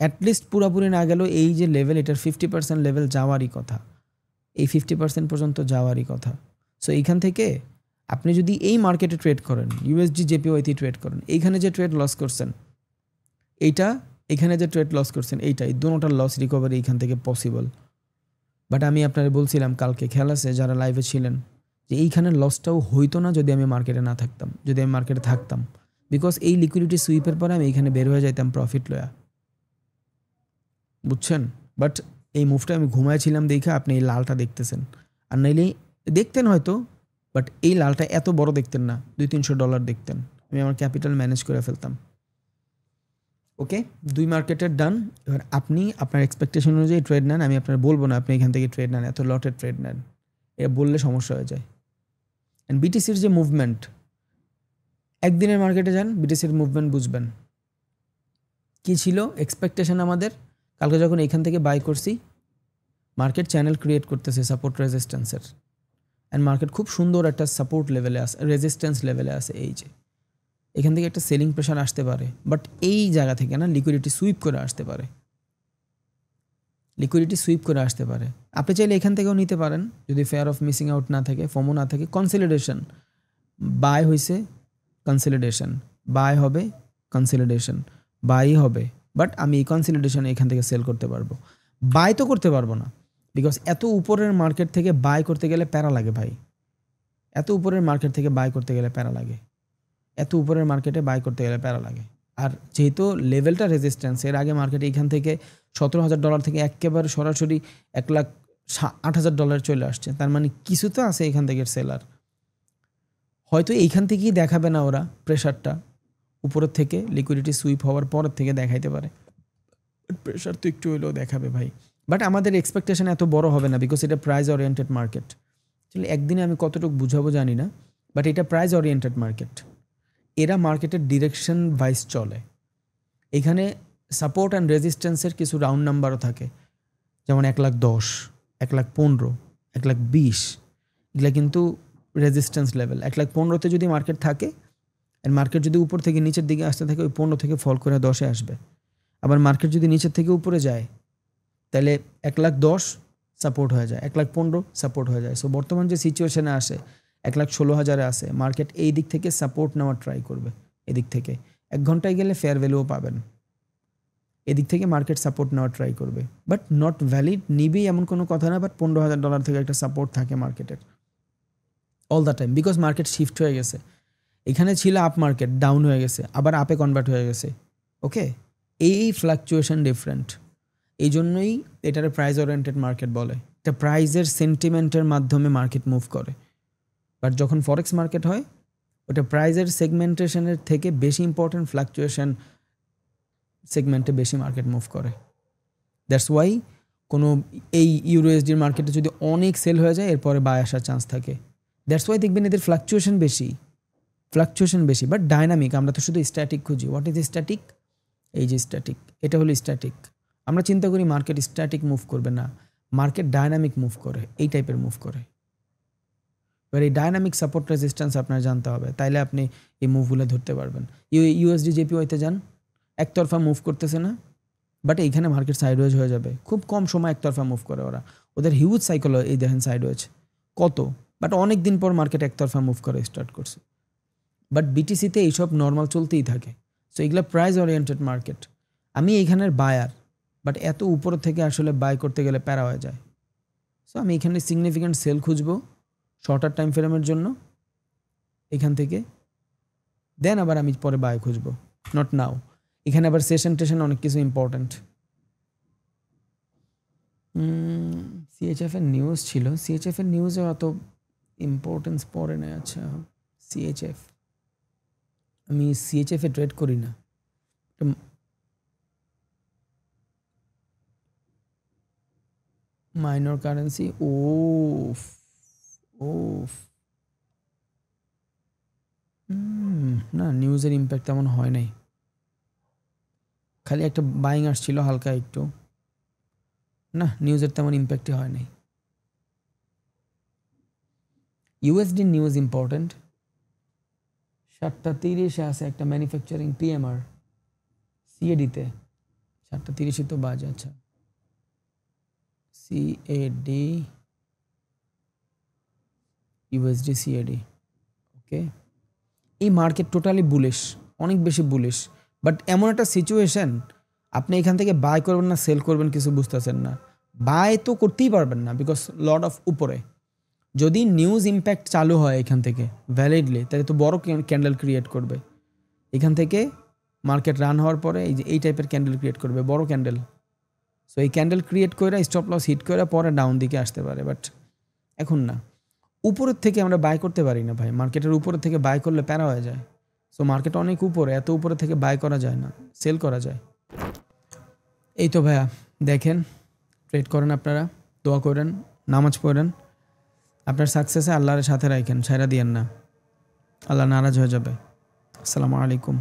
Speaker 1: অ্যাটলিস্ট পুরোপুরি না গেলেও এই যে লেভেল, এটার 50% লেভেল যাওয়ারই কথা, এই 50% পর্যন্ত যাওয়ারই কথা। সো এইখান থেকে আপনি যদি এই মার্কেটে ট্রেড করেন, USD JPY ট্রেড করেন, এইখানে যে ট্রেড লস করছেন এখানে যে ট্রেড লস করছেন এই দুটোটার লস রিকভারি এইখান থেকে পসিবল। বাট আমি আপনারা বলছিলাম কালকে, খেয়াল আছে যারা লাইভে ছিলেন, যে এইখানের লসটাও হইতো না যদি আমি মার্কেটে না থাকতাম, যদি আমি মার্কেটে থাকতাম, বিকজ এই লিকুইডিটি সুইপের পরে আমি এইখানে বের হয়ে যাইতাম প্রফিট লয়া, বুঝছেন। বাট এই মুভটা আমি ঘুমাইছিলাম দেখে আপনি এই লালটা দেখতেছেন, আর নাইলে দেখতেন হয়তো, বাট এই লালটা এত বড় দেখতেন না, $200-300 দেখতেন। আমি আমার ক্যাপিটাল ম্যানেজ করে ফেলতাম। ওকে, 2 মার্কেটের ডান। এবার আপনি আপনার এক্সপেকটেশন অনুযায়ী ট্রেড নেন, আমি আপনার বলবো না আপনি এখান থেকে ট্রেড নেন, এত লটের ট্রেড নেন, এটা বললে সমস্যা হয়ে যায়। অ্যান্ড BTCর যে মুভমেন্ট, একদিনের মার্কেটে যান, BTCর মুভমেন্ট বুঝবেন কী ছিল। এক্সপেকটেশন আমাদের কালকে যখন এখান থেকে বাই করছি, মার্কেট চ্যানেল ক্রিয়েট করতেছে সাপোর্ট রেজিস্ট্যান্সের, অ্যান্ড মার্কেট খুব সুন্দর একটা সাপোর্ট লেভেলে আসে, রেজিস্ট্যান্স লেভেলে আসে। এই যে এখান থেকে একটা সেলিং প্রেশার আসতে পারে, বাট এই জায়গা থেকে না লিকুইডিটি সুইপ করে আসতে পারে, আপনি চাইলে এখান থেকেও নিতে পারেন যদি ফেয়ার অফ মিসিং আউট না থাকে, ফোমো না থাকে। কনসলিডেশন বাই হয়েছে, কনসলিডেশন বাই হবে, কনসলিডেশন বাই হবে, বাট আমি এই কনসলিডেশন এখান থেকে সেল করতে পারবো, বাই তো করতে পারবো না, বিকজ এত উপরের মার্কেট থেকে বাই করতে গেলে প্যারা লাগে ভাই, এত উপরের মার্কেট থেকে বাই করতে গেলে প্যারা লাগে, এত উপরের মার্কেটে বাই করতে গেলে প্যারা লাগে। আর যেহেতু লেভেলটা রেজিস্ট্যান্স, এর আগে মার্কেটে এখান থেকে $17000 থেকে একেবারে সরাসরি $1,08,000 চলে আসছে, তার মানে কিছু তো আছে এখান থেকে সেলার। হয়তো এইখান থেকেই দেখাবে না ওরা প্রেশারটা, উপরের থেকে লিকুইডিটি সুইপ হওয়ার পরের থেকে দেখাইতে পারে, প্রেশার তো একটু হলেও দেখাবে ভাই, বাট আমাদের এক্সপেকটেশন এত বড় হবে না, বিকজ এটা প্রাইস ওরিয়েন্টেড মার্কেট। আসলে একদিনে আমি কতটুকু বুঝাবো জানি না, বাট এটা প্রাইস ওরিয়েন্টেড মার্কেট। এরা মার্কেটের ডিরেকশন ভাইস চলে। এখানে সাপোর্ট অ্যান্ড রেজিস্ট্যান্সের কিছু রাউন্ড নাম্বারও থাকে, যেমন 1,10,000, 1,15,000, 1,20,000, এগুলো কিন্তু রেজিস্ট্যান্স লেভেল। 1,15,000-তে যদি মার্কেট থাকে, আর মার্কেট যদি উপর থেকে নিচের দিকে আসতে থাকে, ওই 15 থেকে ফল করে 10-এ আসবে। আবার মার্কেট যদি নিচের থেকে উপরে যায়, তাহলে 1,10,000 সাপোর্ট হয়ে যায়, 1,15,000 সাপোর্ট হয়ে যায়। সো বর্তমান যে সিচুয়েশনে আসে 1,16,000-এ আসে, মার্কেট এই দিক থেকে সাপোর্ট নেওয়ার ট্রাই করবে। এদিক থেকে 1 ঘন্টায় গেলে ফেয়ার ভ্যালুও পাবেন। এদিক থেকে মার্কেট সাপোর্ট নেওয়ার ট্রাই করবে, বাট নট ভ্যালিড নিবেই এমন কোনো কথা না। বাট $15,000 থেকে একটা সাপোর্ট থাকে মার্কেটের all the time, because market shift হয়ে গেছে। এখানে ছিল আপ মার্কেট, ডাউন হয়ে গেছে, আবার আপে কনভার্ট হয়ে গেছে। ওকে, এই ফ্লাকচুয়েশন ডিফারেন্ট। এই জন্যই এটার প্রাইস ওরিয়েন্টেড মার্কেট বলে। এটা প্রাইজের সেন্টিমেন্টের মাধ্যমে মার্কেট মুভ করে। বাট যখন ফরেক্স মার্কেট হয়, ওটা প্রাইজের সেগমেন্টেশনের থেকে বেশি ইম্পর্টেন্ট, ফ্লাকচুয়েশন সেগমেন্টে বেশি মার্কেট মুভ করে। দ্যাটস ওয়াই কোনো এই ইউরোএসডির মার্কেটে যদি অনেক সেল হয়ে যায়, এরপরে বাই আসার চান্স থাকে। দ্যাটস ওয়াই দেখবেন এদের ফ্লাকচুয়েশন বেশি, বাট ডাইনামিক। আমরা তো শুধু স্ট্যাটিক খুঁজি। What is static? এই যে স্ট্যাটিক, এটা হলো স্ট্যাটিক। আমরা চিন্তা করি মার্কেট স্ট্যাটিক মুভ করবে না, মার্কেট ডাইনামিক মুভ করে, এই টাইপের মুভ করে। এবার এই ডাইনামিক সাপোর্ট রেজিস্ট্যান্স আপনার জানতে হবে, তাইলে আপনি এই মুভগুলো ধরতে পারবেন। ইউএসডি জেপিওয়াইতে যান, একতরফা মুভ করতেছে না, বাট এইখানে মার্কেট সাইডওয়েজ হয়ে যাবে। খুব কম সময় একতরফা মুভ করে ওরা, ওদের হিউজ সাইকেল। এই দেখেন সাইডওয়েজ কত, বাট অনেক দিন পর মার্কেট একতরফা মুভ করে স্টার্ট করছে। বাট বিটিসিতে এইসব নর্মাল চলতেই থাকে। সো এগুলো প্রাইস ওরিয়েন্টেড মার্কেট। আমি এইখানের বায়ার, বাট এত উপর থেকে আসলে বাই করতে গেলে প্যারা হয়ে যায়। সো আমি এখানে সিগনিফিক্যান্ট সেল খুঁজবো শর্টার টাইম ফ্রেমের জন্য এখান থেকে, দেন আবার আমি পরে বাই খুঁজবো, নট নাও। এখানে আবার সেশন টেশন অনেক কিছু ইম্পর্ট্যান্ট। সিএইচএফ এর নিউজ ছিল, সিএইচএফ এর নিউজে অত ইম্পর্টেন্স পড়ে না। আচ্ছা, সিএইচএফ, আমি সিএইচএফ এ ট্রেড করি না। মাইনর কারেন্সি, ওফ, না, নিউজের ইম্প্যাক্ট তেমন হয় নাই, খালি একটা বাইং আসছিল হালকা একটু। না, নিউজের তেমন ইম্প্যাক্টই হয় নাই। USD news important. 7:30 আছে একটা ম্যানুফ্যাকচারিং পিএমআর সিএডিতে। 7:30 তো বাজে। আচ্ছা, সিএডি, ইউএসডি সিএডি। ওকে, এই মার্কেট টোটালি বুলিশ, অনেক বেশি বুলিশ। বাট এমন একটা সিচুয়েশন, আপনি এখান থেকে বাই করবেন না সেল করবেন কিছু বুঝতেছেন না। বাই তো করতেই পারবেন না, বিকজ লট অফ উপরে। যদি নিউজ ইম্প্যাক্ট চালু হয় এখান থেকে ভ্যালিডলি, তাহলে তো বড় ক্যান্ডেল ক্রিয়েট করবে। এখান থেকে মার্কেট রান হওয়ার পরে এই যে এই টাইপের ক্যান্ডেল ক্রিয়েট করবে, বড় ক্যান্ডেল। সো এই ক্যান্ডেল ক্রিয়েট করে স্টপ লস হিট করে পরে ডাউন দিকে আসতে পারে, বাট এখন না। উপরের থেকে আমরা বাই করতে পারি না ভাই, মার্কেটের উপরের থেকে বাই করলে প্যারা হয়ে যায়। সো মার্কেট অনেক উপরে, এত উপরে থেকে বাই করা যায় না, সেল করা যায়। এই তো ভাইয়া, দেখেন, ট্রেড করেন আপনারা, দোয়া করেন, নামাজ পড়েন। আপনার সাকসেসে আল্লাহর সাথে রাখেন, ছাইরা দিয়েন না, আল্লাহ নারাজ হয়ে যাবে। আসসালামু আলাইকুম।